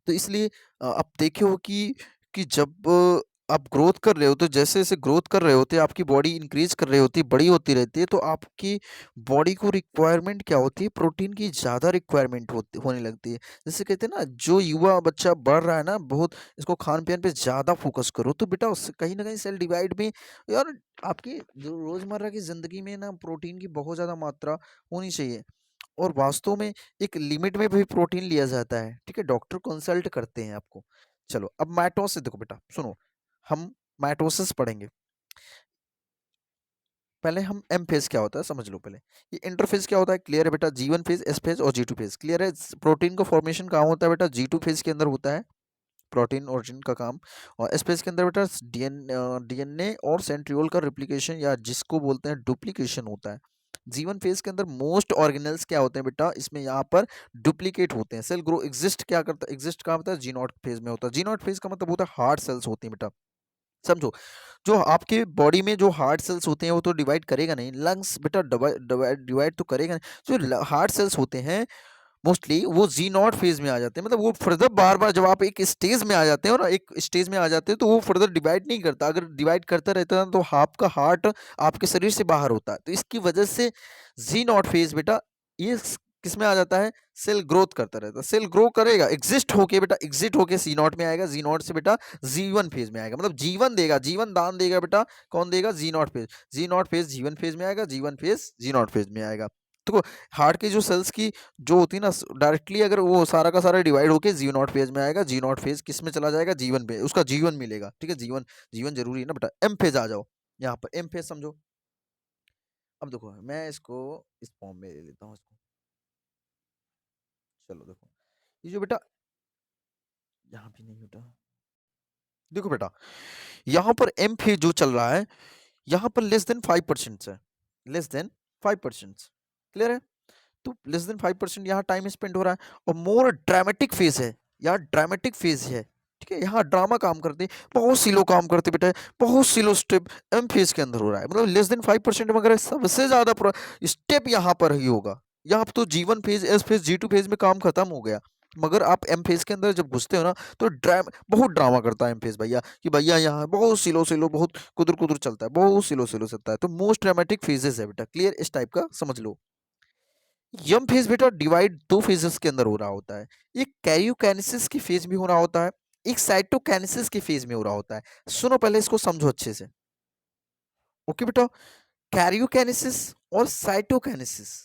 तो इसलिए आप देखे हो कि जब आप ग्रोथ कर रहे हो, तो जैसे जैसे ग्रोथ कर रहे होते हैं, आपकी बॉडी इंक्रीज कर रही होती है, बड़ी होती रहती है, तो आपकी बॉडी को रिक्वायरमेंट क्या होती है? प्रोटीन की ज़्यादा रिक्वायरमेंट होने लगती है। जैसे कहते हैं ना, जो युवा बच्चा बढ़ रहा है ना, बहुत इसको खान पान पे ज़्यादा फोकस करो, तो बेटा उससे कहीं ना कहीं सेल डिवाइड में, यार आपकी जो रोज़मर्रा की ज़िंदगी में ना प्रोटीन की बहुत ज़्यादा मात्रा होनी चाहिए, और वास्तव में एक लिमिट में भी प्रोटीन लिया जाता है, ठीक है? डॉक्टर कंसल्ट करते हैं आपको। चलो अब माइटोसिस देखो बेटा, सुनो, हम माइटोसिस पढ़ेंगे, पहले हम एम फेज क्या होता है समझ लो पहले। ये इंटरफेज क्या होता है, क्लियर है बेटा? जी1 फेज, एस फेज और जी2 फेज, क्लियर है? प्रोटीन का फॉर्मेशन कहाँ होता है बेटा? जी2 फेज के अंदर होता है प्रोटीन ओरिजिन का काम, और एस फेज के अंदर बेटा डीएनए और सेंट्रियोल का रिप्लिकेशन या जिसको बोलते हैं डुप्लीकेशन होता है। जीवन फेज के अंदर मोस्ट ऑर्गेनल्स क्या होते हैं बेटा? इसमें यहाँ पर डुप्लीकेट होते हैं। सेल ग्रो एग्जिस्ट क्या करता है? एग्जिस्ट कहाँ होता है? जी नॉट फेज में होता है। जी नॉट फेज का मतलब होता है हार्ड सेल्स होती हैं बेटा, समझो। जो आपके बॉडी में जो हार्ट सेल्स होते हैं वो तो डिवाइड करेगा नहीं, लंग्स बेटा डिवाइड तो करेगा नहीं। जो हार्ट सेल्स होते हैं मोस्टली वो जी नॉट फेज में आ जाते हैं, मतलब वो फर्दर बार बार जब आप एक स्टेज में आ जाते हो ना, एक स्टेज में आ जाते हो तो वो फर्दर डिवाइड नहीं करता। अगर डिवाइड करता रहता है तो आपका हार्ट आपके शरीर से बाहर होता है, तो इसकी वजह से जी नॉट फेज बेटा ये किस में आ जाता है, सेल ग्रोथ करता रहता है। सेल ग्रो करेगा, एग्जिस्ट होके बेटा, एग्जिट होके सी नॉट में आएगा, जी नॉट से बेटा जीवन फेज में आएगा, मतलब जीवन देगा, जीवन दान देगा बेटा। कौन देगा, G not phase. G not phase जीवन फेज में आएगा, जीवन फेज जी नॉट फेज में आएगा। तो हार्ट के जो सेल्स की जो होती है ना, डायरेक्टली अगर वो सारा का सारा डिवाइड होके जी नॉट फेज में आएगा, जी नॉट फेज किस में चला जाएगा, जीवन पे, उसका जीवन मिलेगा। ठीक है, जीवन, जीवन जरूरी है ना बेटा। एम फेज आ जाओ, यहाँ पर एम फेज समझो। अब देखो मैं इसको इस फॉर्म में ले लेता हूँ इसको। चलो देखो, ये जो बेटा यहाँ भी नहीं बेटा, देखो बेटा यहाँ पर एम फेज जो चल रहा है, यहाँ पर लेस देन 5% है, लेस देन 5%। क्लियर है? तो लेस देन 5% यहाँ टाइम स्पेंड हो रहा है। और मोर ड्रामेटिक फेज है, यहाँ ड्रामेटिक फेज है। ठीक है, यहाँ ड्रामा काम करते हैं, बहुत स्लो काम करते बेटा, बहुत स्लो स्टेप एम फेज के अंदर हो रहा है, मतलब लेस देन 5% मगर सबसे ज्यादा स्टेप यहाँ पर ही होगा। यहाँ पर तो जीवन फेज, एस फेज, जी टू फेज में काम खत्म हो गया, मगर आप एम फेज के अंदर जब घुसते हो ना तो बहुत ड्रामा करता है एम फेज भैया, कि भैया यहाँ बहुत स्लो स्लो, बहुत कुदर कुदर चलता है, बहुत स्लो स्लो चलता है। तो मोस्ट ड्रामेटिक फेजेस है बेटा, क्लियर, इस टाइप का समझ लो। यम फेज बेटा डिवाइड दो फेजेस के अंदर हो रहा होता है, एक कैरियोकाइनेसिस की फेज में हो रहा होता है, एक साइटोकाइनेसिस की फेज में हो रहा होता है। सुनो पहले इसको समझो अच्छे से। ओके बेटा, कैरियोकाइनेसिस और साइटोकाइनेसिस।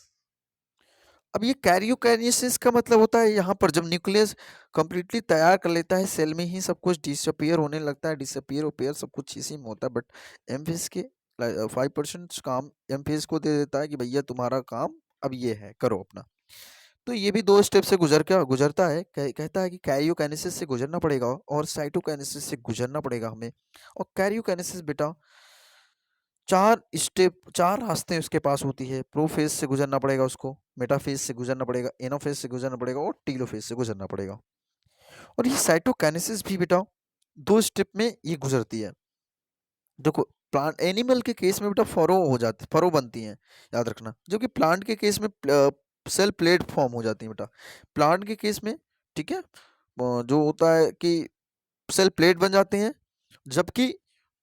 अब ये कैरियोकाइनेसिस का मतलब होता है यहाँ पर जब न्यूक्लियस कंप्लीटली तैयार कर लेता है, सेल में ही सब कुछ डिसअपियर होने लगता है, डिसअपियर ओपियर सब कुछ इसी में होता है। बट एम फेज के 5% काम एम फेज को दे देता है कि भैया तुम्हारा काम अब ये है, करो अपना। तो ये भी दो स्टेप से गुजरता है, कहता है कि कैरियोकाइनेसिस से गुजरना पड़ेगा और साइटोकाइनेसिस से गुजरना पड़ेगा हमें। और कैरियोकाइनेसिस बेटा चार रास्ते उसके पास होती है। प्रोफेज से गुजरना पड़ेगा उसको, मेटाफेज से गुजरना पड़ेगा, एनाफेज से गुजरना पड़ेगा और टीलोफेज से गुजरना पड़ेगा। और ये साइटोकाइनेसिस भी बेटा दो स्टेप में ये गुजरती है। देखो प्लांट एनिमल के केस में बेटा फरो बनती हैं, याद रखना, जो कि प्लांट के केस में सेल प्लेट फॉर्म हो जाती है बेटा, प्लांट के केस में। ठीक है, जो होता है कि सेल प्लेट बन जाते हैं, जबकि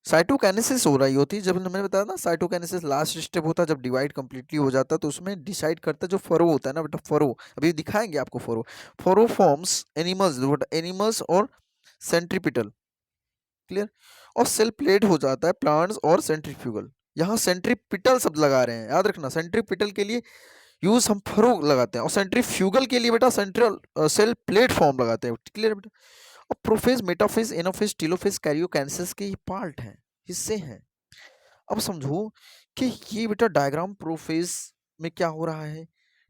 साइटोकाइनेसिस हो रही होती है, जब मैंने बताया ना साइटोकाइनेसिस लास्ट स्टेप होता है, जब डिवाइड कंप्लीटली हो जाता है तो उसमें डिसाइड करता है जो फरो होता है ना बेटा, फरो अभी दिखाएंगे आपको। फरो फॉर्म्स एनिमल्स और सेंट्रीपिटल, क्लियर। और सेल प्लेट हो जाता है प्लांट्स और सेंट्रीफ्यूगल। यहाँ सेंट्रीपिटल शब्द लगा रहे हैं, याद रखना, सेंट्रीपिटल के लिए यूज हम फरो लगाते हैं और सेंट्रीफ्यूगल के लिए बेटा सेंट्रल सेल प्लेट फॉर्म लगाते हैं, क्लियर बेटा। और prophase, metaphase, anaphase, telophase karyokinesis के पार्ट हैं, हिस्से हैं। अब समझो कि ये बेटा डायग्राम प्रोफेज में क्या हो रहा है।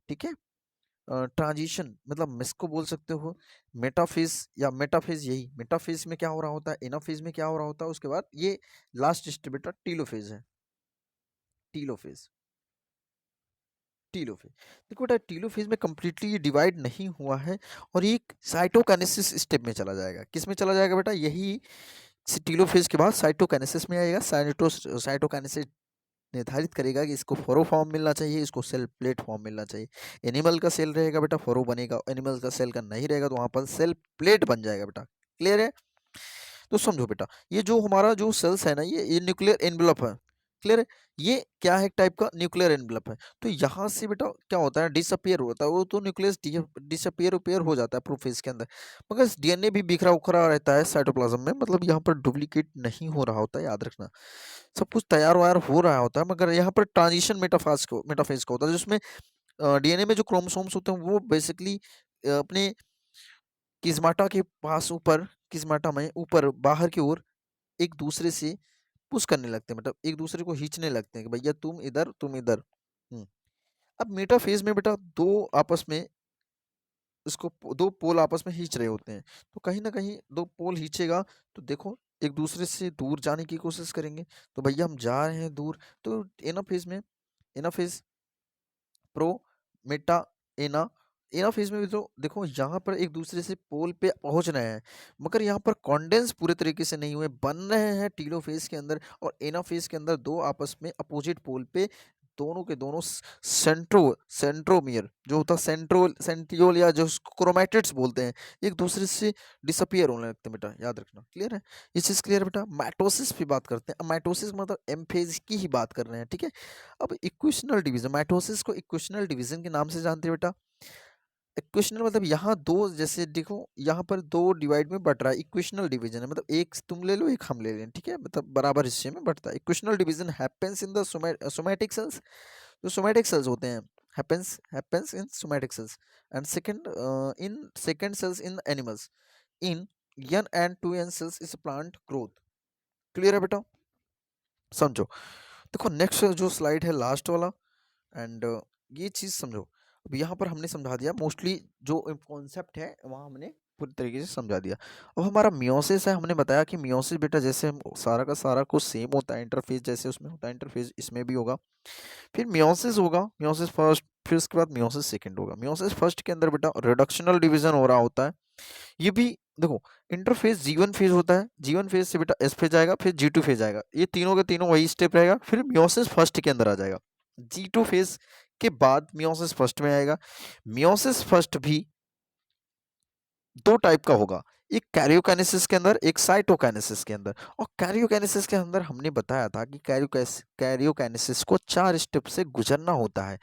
ठीक है, ट्रांजिशन मतलब इसको बोल सकते हो मेटाफेज या मेटाफेज, यही मेटाफेज में क्या हो रहा होता है, एनाफेज में क्या हो रहा होता है, उसके बाद ये लास्ट स्टेप बेटा टीलोफेज है। टीलोफेज, टीलोफेज, देखो बेटा टीलोफेज में कंप्लीटली डिवाइड नहीं हुआ है और एक साइटोकाइनेसिस स्टेप में चला जाएगा। किस में चला जाएगा बेटा, यही टीलोफेज के बाद साइटोकाइनेसिस में आएगा। साइटोकाइनेसिस निर्धारित करेगा कि इसको फोरो फॉर्म मिलना चाहिए, इसको सेल प्लेट फॉर्म मिलना चाहिए। एनिमल का सेल रहेगा बेटा फोरो बनेगा, एनिमल का सेल का नहीं रहेगा तो वहां पर सेल प्लेट बन जाएगा बेटा, क्लियर है। तो समझो बेटा ये जो हमारा जो सेल्स है ना, ये न्यूक्लियर एनवेलप है, क्लियर है। ये क्या है, टाइप का न्यूक्लियर एनवेलप है। तो यहाँ से बेटा क्या होता है, डिसअपियर होता है, वो तो न्यूक्लियस डिसअपियर हो जाता है प्रोफेज के अंदर, मगर डीएनए भी बिखरा उखरा रहता है साइटोप्लाज्म में, मतलब यहाँ पर डुप्लीकेट नहीं हो रहा होता है, याद रखना। सब कुछ तैयार वार हो रहा होता है, मगर यहाँ पर ट्रांजिशन मेटाफेज का होता है, जिसमें डीएनए में जो क्रोमोसोम्स होते हैं वो बेसिकली अपने किस्माटा के पास ऊपर, किस्माटा में ऊपर बाहर की ओर एक दूसरे से पुश करने लगते हैं, मतलब एक दूसरे को खींचने लगते हैं कि भैया तुम इधर तुम इधर। अब मेटाफेज में बेटा दो आपस में दो पोल आपस में खींच रहे होते हैं, तो कहीं ना कहीं दो पोल खींचेगा तो देखो एक दूसरे से दूर जाने की कोशिश करेंगे, तो भैया हम जा रहे हैं दूर। तो एनाफेज में, एनाफेज, प्रो, मेटा, एना, एनाफेज में भी तो देखो यहाँ पर एक दूसरे से पोल पे पहुंच रहे हैं, मगर यहाँ पर कॉन्डेंस पूरे तरीके से नहीं हुए, बन रहे हैं टीलोफेज के अंदर और एनाफेज के अंदर दो आपस में अपोजिट पोल पे दोनों के दोनों सेंट्रोमियर जो होता है सेंट्रियोल या जो क्रोमैटिड्स बोलते हैं, एक दूसरे से डिसअपियर होने लगते हैं बेटा, याद रखना। क्लियर है? ये चीज़ क्लियर है बेटा? माइटोसिस भी बात करते हैं। अब माइटोसिस मतलब एम फेज की ही बात कर रहे हैं, ठीक है। अब इक्वेशनल डिवीजन, माइटोसिस को इक्वेशनल डिवीजन के नाम से जानते हैं बेटा। इक्वेशनल मतलब यहाँ दो, जैसे देखो यहाँ पर दो डिवाइड में बट रहा है, इक्वेशनल डिवीजन है, मतलब एक तुम ले लो एक हम ले लें, ठीक है, मतलब बराबर हिस्से में बटता है। Equational division happens in the somatic cells, जो सोमैटिक सेल्स होते हैं, happens in somatic cells and second cells in animals इन n and 2n cells is plant growth। Clear है बेटा? समझो। देखो नेक्स्ट जो स्लाइड है लास्ट वाला, एंड ये चीज़ समझो। अब यहाँ पर हमने समझा दिया मोस्टली जो कॉन्सेप्ट है, वहाँ हमने पूरी तरीके से समझा दिया। अब हमारा मियोसिस है, हमने बताया कि मियोसिस बेटा जैसे सारा का सारा कुछ सेम होता है, इंटरफेज जैसे उसमें होता है इंटरफेज इसमें भी होगा। फिर मियोसिस होगा, मियोसिस फर्स्ट, फिर उसके बाद मियोसिस सेकंड होगा। मियोसिस फर्स्ट के अंदर बेटा रिडक्शनल डिवीजन हो रहा होता है। ये भी देखो इंटरफेज G1 फेज होता है, G1 फेज से बेटा S फेज आएगा, फिर G2 फेज आएगा, ये तीनों के तीनों वही स्टेप रहेगा, फिर मियोसिस फर्स्ट के अंदर आ जाएगा। G2 फेज के बाद मियोसिस फर्स्ट में आएगा। मियोसिस फर्स्ट भी दो टाइप का होगा, एक कैरियोकाइनेसिस के अंदर, एक साइटोकाइनेसिस के अंदर। और कैरियोकाइनेसिस के अंदर हमने बताया था कि कैरियोकाइनेसिस को 4 स्टेप से गुजरना होता है,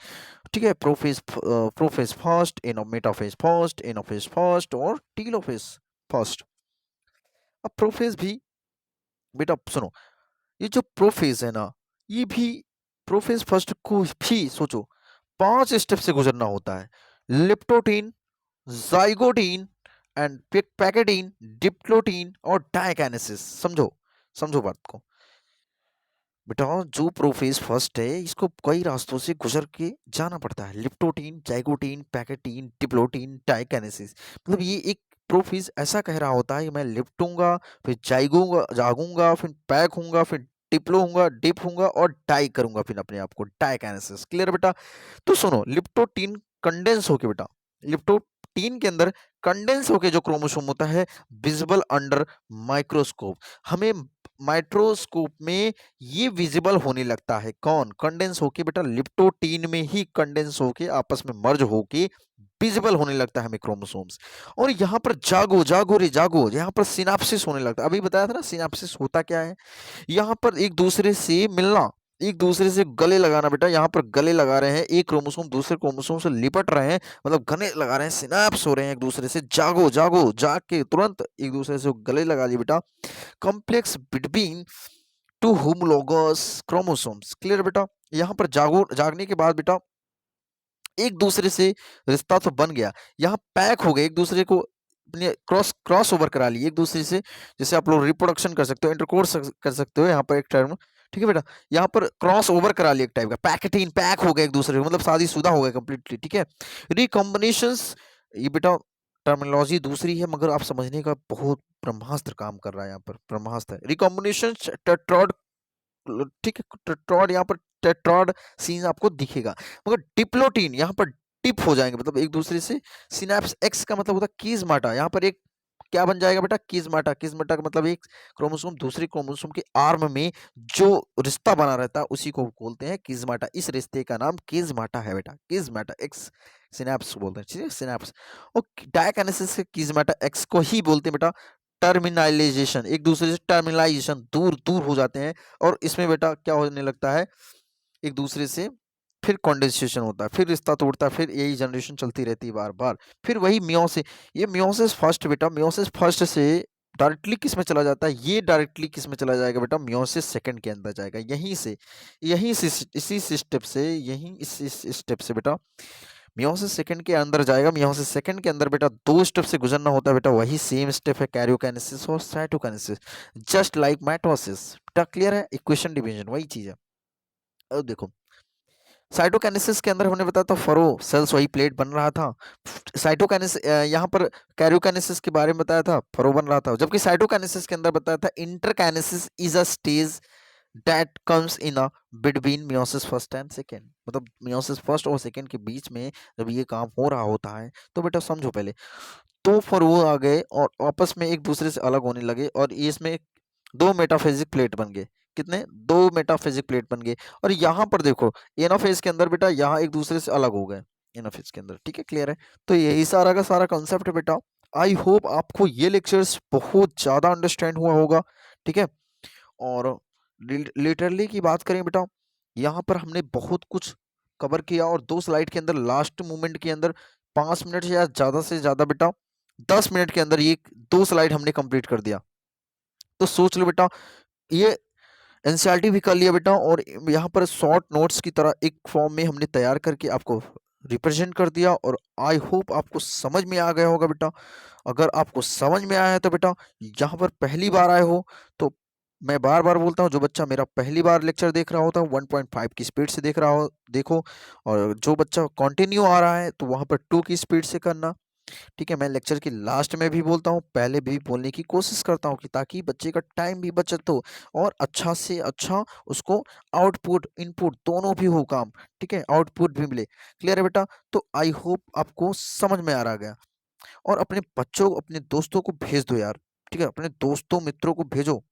ठीक है। Prophase first, metaphase first, anaphase first और टीलोफेज फर्स्ट। अब प्रोफेज भी बेटा सुनो, ये जो प्रोफेज है ना, ये भी प्रोफेज फर्स्ट को भी सोचो 5 स्टेप से गुजरना होता है। Leptotene, zygotene and pachytene, diplotene और डायकाइनेसिस। समझो समझो बात को बेटा, जो प्रोफेज फर्स्ट है इसको कई रास्तों से गुजर के जाना पड़ता है। Leptotene, zygotene, pachytene, diplotene, diakinesis. मतलब ये एक प्रोफेज ऐसा कह रहा होता है कि मैं लिप्टूंगा, फिर जागूंगा, फिर पैक हूंगा, फिर डिप्लो हूंगा, डिप हूंगा और डाई करूंगा फिर अपने आप को, डायकाइनेसिस। क्लियर बेटा? तो सुनो, लिप्टोटीन कंडेंस होके बेटा, लिप्टोटीन के अंदर कंडेंस होके जो क्रोमोसोम होता है विजिबल अंडर माइक्रोस्कोप, हमें माइक्रोस्कोप में ये विजिबल होने लगता है। कौन? कंडेंस होके बेटा, लिप्टोटीन में ही कंडेंस होके आपस में मर्ज होके विजिबल होने लगता है हमें क्रोमोसोम्स। और यहाँ पर जागो जागो रे जागो, यहाँ पर सिनाप्सिस होने लगता है। अभी बताया था ना सिनाप्सिस होता क्या है, यहाँ पर एक दूसरे से मिलना, एक दूसरे से गले लगाना बेटा। यहाँ पर गले लगा रहे हैं, एक क्रोमोसोम दूसरे क्रोमोसोम से लिपट रहे हैं, मतलब गले लगा रहे हैं, सिनाप्स हो रहे हैं एक दूसरे से। जागो जागो, जाग के तुरंत एक दूसरे से गले लगा लिए बेटा। Complex between two homologous chromosomes. Clear बेटा? यहाँ पर जागने के बाद बेटा एक दूसरे से रिश्ता तो बन गया, यहाँ पैक हो गए, एक दूसरे को क्रॉस ओवर करा लिए एक दूसरे से। जैसे आप लोग रिप्रोडक्शन कर सकते हो, इंटरकोर्स कर सकते हो यहाँ पर एक टर्म, ठीक है बेटा। यहाँ पर क्रॉस ओवर करा लिया एक टाइप का, पैकेटीन, पैक हो गए एक दूसरे को, मतलब शादीशुदा हो गए कंप्लीटली, ठीक है। रिकॉम्बिनेशंस, ये बेटा टर्मिनोलॉजी दूसरी है, मगर आप समझने का बहुत ब्रह्मास्त्र काम कर रहा है यहाँ पर, ब्रह्मास्त्र। रिकॉम्बिनेशन टेट्रॉड, ठीक है, टेट्रॉड, यहाँ पर टेट्रॉड सीन आपको दिखेगा, मगर डिप्लोटीन यहाँ पर टिप हो जाएंगे, मतलब एक दूसरे से। सिनेप्स एक्स का मतलब होता है कीजमाटा, यहाँ पर एक क्या बन जाएगा बेटा, कीजमाटा। कीजमाटा का मतलब एक क्रोमोसोम दूसरे क्रोमोसोम के आर्म में जो रिश्ता बना रहता है उसी को बोलते हैं कीजमाटा। इस रिश्ते का नाम कीजमाटा है बेटा, कीजमाटा एक्स सिनेप्स बोलते हैं, ठीक है, सिनेप्स। और डायकाइनेसिस के कीजमाटा एक्स को ही बोलते हैं बेटा टर्मिनलाइजेशन, एक दूसरे से टर्मिनलाइजेशन, दूर दूर हो जाते हैं। और इसमें बेटा क्या होने लगता है, एक दूसरे से फिर कॉन्डेंसेशन होता है, फिर रिश्ता तोड़ता है, फिर यही जनरेशन चलती रहती है बार बार। फिर वही मियोसिस, ये मियोसिस फर्स्ट बेटा, मियोसिस फर्स्ट से डायरेक्टली किस में चला जाता है, ये डायरेक्टली किस में चला जाएगा बेटा, मियोसिस सेकंड के अंदर जाएगा। यहीं से इसी स्टेप से, यहीं इस स्टेप से बेटा मियोसिस सेकंड के अंदर जाएगा। मियोसिस सेकंड के अंदर बेटा 2 स्टेप से गुजरना होता है बेटा, वही सेम स्टेप है कैरियोकाइनेसिस और साइटोकाइनेसिस, जस्ट लाइक माइटोसिस। बेटा क्लियर है? इक्वेशन डिवीजन वही चीज है। अब देखो साइटोकाइनेसिस के अंदर हमने बताया था फरो सेल्स, वही प्लेट बन रहा था। साइटोकाइनेसिस यहाँ पर कैरियोकाइनेसिस के बारे में बताया था, फरो बन रहा था। जबकि साइटोकाइनेसिस के अंदर बताया था interkinesis is a stage that comes in a between meiosis first and second, मतलब मियोसिस फर्स्ट और सेकेंड के बीच में जब ये काम हो रहा होता है तो बेटा समझो पहले, तो फिर वो आ गए और आपस में एक दूसरे से अलग होने लगे और ये इसमें दो मेटाफिजिक प्लेट बन गए। कितने? दो मेटाफिजिक प्लेट बन गए। और यहाँ पर देखो एनाफेज के अंदर बेटा यहाँ एक दूसरे से अलग हो गए एनाफेज के अंदर। ठीक है, क्लियर है? तो यही सारा का सारा कॉन्सेप्ट है बेटा। आई होप आपको ये लेक्चर्स बहुत ज़्यादा अंडरस्टैंड हुआ होगा। ठीक है, और लिटरली की बात करें बेटा, यहाँ पर हमने बहुत कुछ कवर किया और 2 स्लाइड के अंदर लास्ट मोमेंट के अंदर 5 मिनट या ज़्यादा से ज़्यादा बेटा 10 मिनट के अंदर ये 2 स्लाइड हमने कंप्लीट कर दिया। तो सोच लो बेटा, ये एनसीईआरटी भी कर लिया बेटा और यहाँ पर शॉर्ट नोट्स की तरह एक फॉर्म में हमने तैयार करके आपको रिप्रेजेंट कर दिया और आई होप आपको समझ में आ गया होगा बेटा। अगर आपको समझ में आया है तो बेटा यहाँ पर पहली बार आए हो तो मैं बार बार बोलता हूँ, जो बच्चा मेरा पहली बार लेक्चर देख रहा होता है 1.5 की स्पीड से देख रहा हो देखो, और जो बच्चा कंटिन्यू आ रहा है तो वहाँ पर 2 की स्पीड से करना। ठीक है, मैं लेक्चर के लास्ट में भी बोलता हूँ, पहले भी बोलने की कोशिश करता हूँ कि ताकि बच्चे का टाइम भी बचत हो और अच्छा से अच्छा उसको आउटपुट इनपुट दोनों भी हो काम। ठीक है, आउटपुट भी मिले। क्लियर है बेटा? तो आई होप आपको समझ में आ रहा गया। और अपने बच्चों अपने दोस्तों को भेज दो यार। ठीक है, अपने दोस्तों मित्रों को भेजो।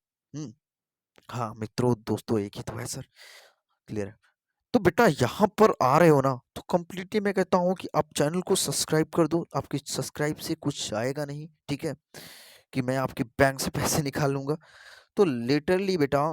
हाँ, मित्रों दोस्तों एक ही तो है सर। क्लियर है? तो बेटा यहाँ पर आ रहे हो ना, तो कंप्लीटली मैं कहता हूँ कि आप चैनल को सब्सक्राइब कर दो। आपकी सब्सक्राइब से कुछ आएगा नहीं, ठीक है, कि मैं आपके बैंक से पैसे निकाल लूंगा। तो लिटरली बेटा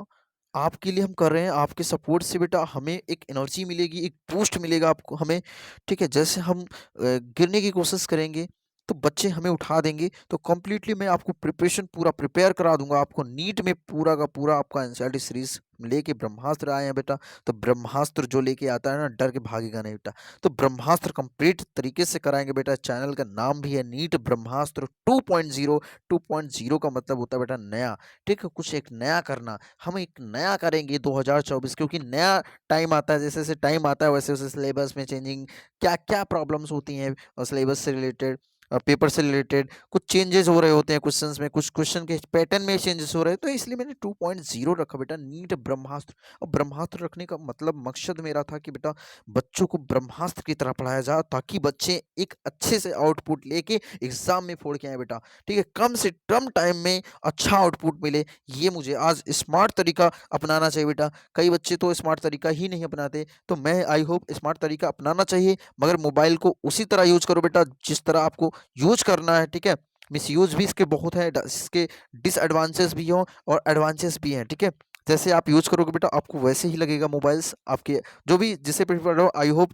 आपके लिए हम कर रहे हैं, आपके सपोर्ट से बेटा हमें एक एनर्जी मिलेगी, एक बूस्ट मिलेगा आपको हमें। ठीक है, जैसे हम गिरने की कोशिश करेंगे तो बच्चे हमें उठा देंगे। तो कंप्लीटली मैं आपको प्रिपरेशन पूरा प्रिपेयर करा दूंगा। आपको नीट में पूरा का पूरा आपका एनसीईआरटी सीरीज लेके ब्रह्मास्त्र आए हैं बेटा। तो ब्रह्मास्त्र जो लेके आता है ना, डर के भागेगा नहीं बेटा। तो ब्रह्मास्त्र कंप्लीट तरीके से कराएंगे बेटा। चैनल का नाम भी है नीट ब्रह्मास्त्र 2.0। 2.0 का मतलब होता है बेटा नया। ठीक है, कुछ एक नया करना। हम एक नया करेंगे 2024, क्योंकि नया टाइम आता है, जैसे जैसे टाइम आता है वैसे वैसे सिलेबस में चेंजिंग क्या क्या प्रॉब्लम्स होती हैं सिलेबस से रिलेटेड, पेपर से रिलेटेड कुछ चेंजेस हो रहे होते हैं क्वेश्चंस में, कुछ क्वेश्चन के पैटर्न में चेंजेस हो रहे हैं। तो इसलिए मैंने 2.0 रखा बेटा, नीट ब्रह्मास्त्र। और ब्रह्मास्त्र रखने का मतलब मकसद मेरा था कि बेटा बच्चों को ब्रह्मास्त्र की तरह पढ़ाया जाए, ताकि बच्चे एक अच्छे से आउटपुट लेके एग्जाम में फोड़ के आए बेटा। ठीक है, कम से कम टाइम में अच्छा आउटपुट मिले। ये मुझे आज स्मार्ट तरीका अपनाना चाहिए बेटा। कई बच्चे तो स्मार्ट तरीका ही नहीं अपनाते, तो मैं आई होप स्मार्ट तरीका अपनाना चाहिए, मगर मोबाइल को उसी तरह यूज करो बेटा जिस तरह आपको यूज करना है। ठीक है, मिसयूज भी इसके बहुत है, इसके डिसएडवांटेज भी हो और एडवांटेज भी हैं। ठीक है, जैसे आप यूज करोगे बेटा आपको वैसे ही लगेगा मोबाइल्स आपके, जो भी जिसे प्रेफर हो। आई होप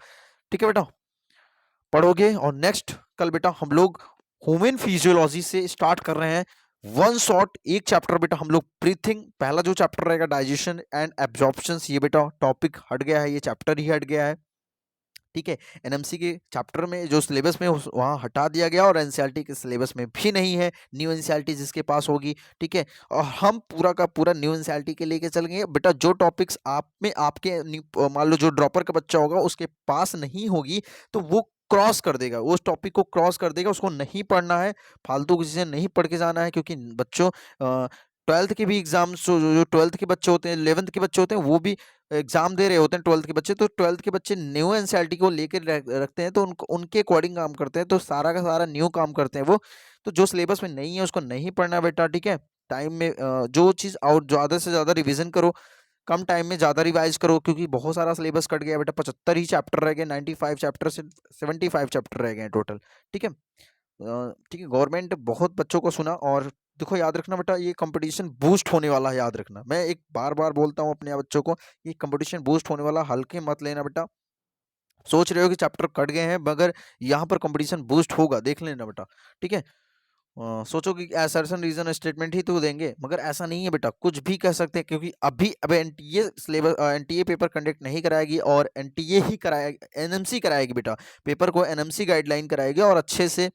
ठीक है बेटा पढ़ोगे। और नेक्स्ट कल बेटा हम लोग ह्यूमन फिजियोलॉजी से स्टार्ट कर रहे हैं। वन शॉट एक चैप्टर बेटा हम लोग ब्रीथिंग, पहला जो चैप्टर रहेगा डाइजेशन एंड एब्जॉर्प्शन, ये बेटा टॉपिक हट गया है, ये चैप्टर ही हट गया है। ठीक है, एनएमसी के चैप्टर में जो सिलेबस में वहाँ हटा दिया गया और एनसीईआरटी के सिलेबस में भी नहीं है, न्यू एनसीईआरटी जिसके पास होगी। ठीक है, और हम पूरा का पूरा न्यू एनसीईआरटी के लेके चलेंगे बेटा। जो टॉपिक्स आप में आपके मान लो जो ड्रॉपर का बच्चा होगा उसके पास नहीं होगी, तो वो क्रॉस कर देगा, उस टॉपिक को क्रॉस कर देगा, उसको नहीं पढ़ना है, फालतू की चीज़ें नहीं पढ़ के जाना है। क्योंकि बच्चों 12th के भी एग्जाम्स, जो 12th के बच्चे होते हैं, 11th के बच्चे होते हैं, वो भी एग्जाम दे रहे होते हैं 12th के बच्चे। तो 12th के बच्चे न्यू एनसीईआरटी को लेकर रखते हैं, तो उनको उनके अकॉर्डिंग काम करते हैं, तो सारा का सारा न्यू काम करते हैं वो। तो जो सिलेबस में नहीं है उसको नहीं पढ़ना बेटा। ठीक है, टाइम में जो चीज़ और ज़्यादा से ज़्यादा रिवीजन करो, कम टाइम में ज़्यादा रिवाइज करो, क्योंकि बहुत सारा सिलेबस कट गया बेटा। 75 ही चैप्टर रह गए, 95 चैप्टर से 75 चैप्टर रह गए हैं टोटल। ठीक है, ठीक है, गवर्नमेंट बहुत बच्चों को सुना। और देखो याद रखना बेटा, ये कंपटीशन बूस्ट होने वाला है, याद रखना। मैं एक बार बार बोलता हूँ अपने बच्चों को, ये कंपटीशन बूस्ट होने वाला, हल्के मत लेना बेटा। सोच रहे हो कि चैप्टर कट गए हैं, मगर यहाँ पर कंपटीशन बूस्ट होगा, देख लेना बेटा। ठीक है, सोचो कि असर्शन रीजन स्टेटमेंट ही तो देंगे, मगर ऐसा नहीं है बेटा, कुछ भी कह सकते हैं। क्योंकि अभी अब NTA syllabus, NTA paper conduct नहीं कराएगी और एनटीए ही कराएगी, एनएमसी कराएगी बेटा। पेपर को एनएमसी गाइडलाइन कराएगी और अच्छे से।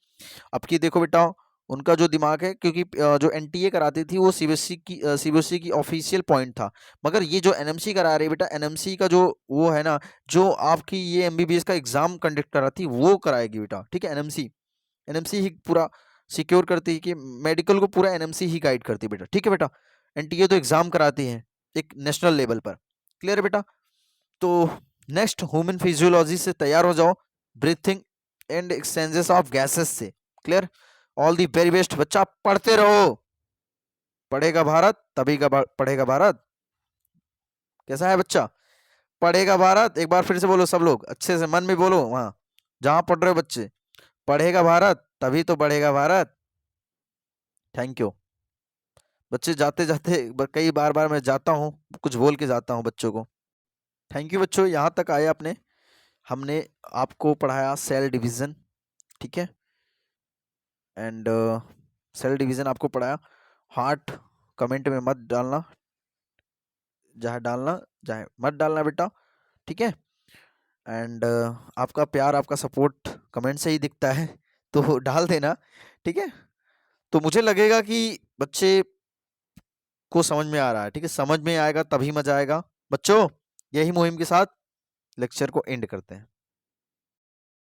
अब की देखो बेटा उनका जो दिमाग है, क्योंकि जो एनटीए कराती थी वो सीबीएसई की ऑफिशियल पॉइंट था, मगर ये जो एनएमसी करा रही है बेटा, एनएमसी का जो वो है ना, जो आपकी ये एमबीबीएस का एग्जाम कंडक्ट कराती वो कराएगी बेटा। ठीक है, एनएमसी, एनएमसी ही पूरा सिक्योर करती है कि मेडिकल को पूरा एनएमसी ही गाइड करती है बेटा। ठीक है बेटा, एनटीए तो एग्जाम कराती है, एक नेशनल लेवल पर। क्लियर है बेटा? तो नेक्स्ट ह्यूमन फिजियोलॉजी से तैयार हो जाओ, breathing and exchanges of gases से। Clear? All the very best बच्चा, पढ़ते रहो। पढ़ेगा भारत तभी का पढ़ेगा भारत। कैसा है बच्चा? पढ़ेगा भारत, एक बार फिर से बोलो सब लोग, अच्छे से मन में बोलो, वहां जहां पढ़ रहे हो बच्चे। पढ़ेगा भारत तभी तो बढ़ेगा भारत। थैंक यू बच्चे। जाते जाते कई बार बार मैं जाता हूँ, कुछ बोल के जाता हूँ बच्चों को। थैंक यू बच्चों, यहाँ तक आए आपने। हमने आपको पढ़ाया सेल डिवीजन, ठीक है, एंड सेल डिवीजन आपको पढ़ाया। हार्ट कमेंट में मत डालना, जहाँ डालना चाहे मत डालना बेटा, ठीक है। एंड आपका प्यार आपका सपोर्ट कमेंट से ही दिखता है, तो डाल देना, ठीक है। तो मुझे लगेगा कि बच्चे को समझ में आ रहा है, ठीक है। समझ में आएगा तभी मजा आएगा बच्चों। यही मुहिम के साथ लेक्चर को एंड करते हैं।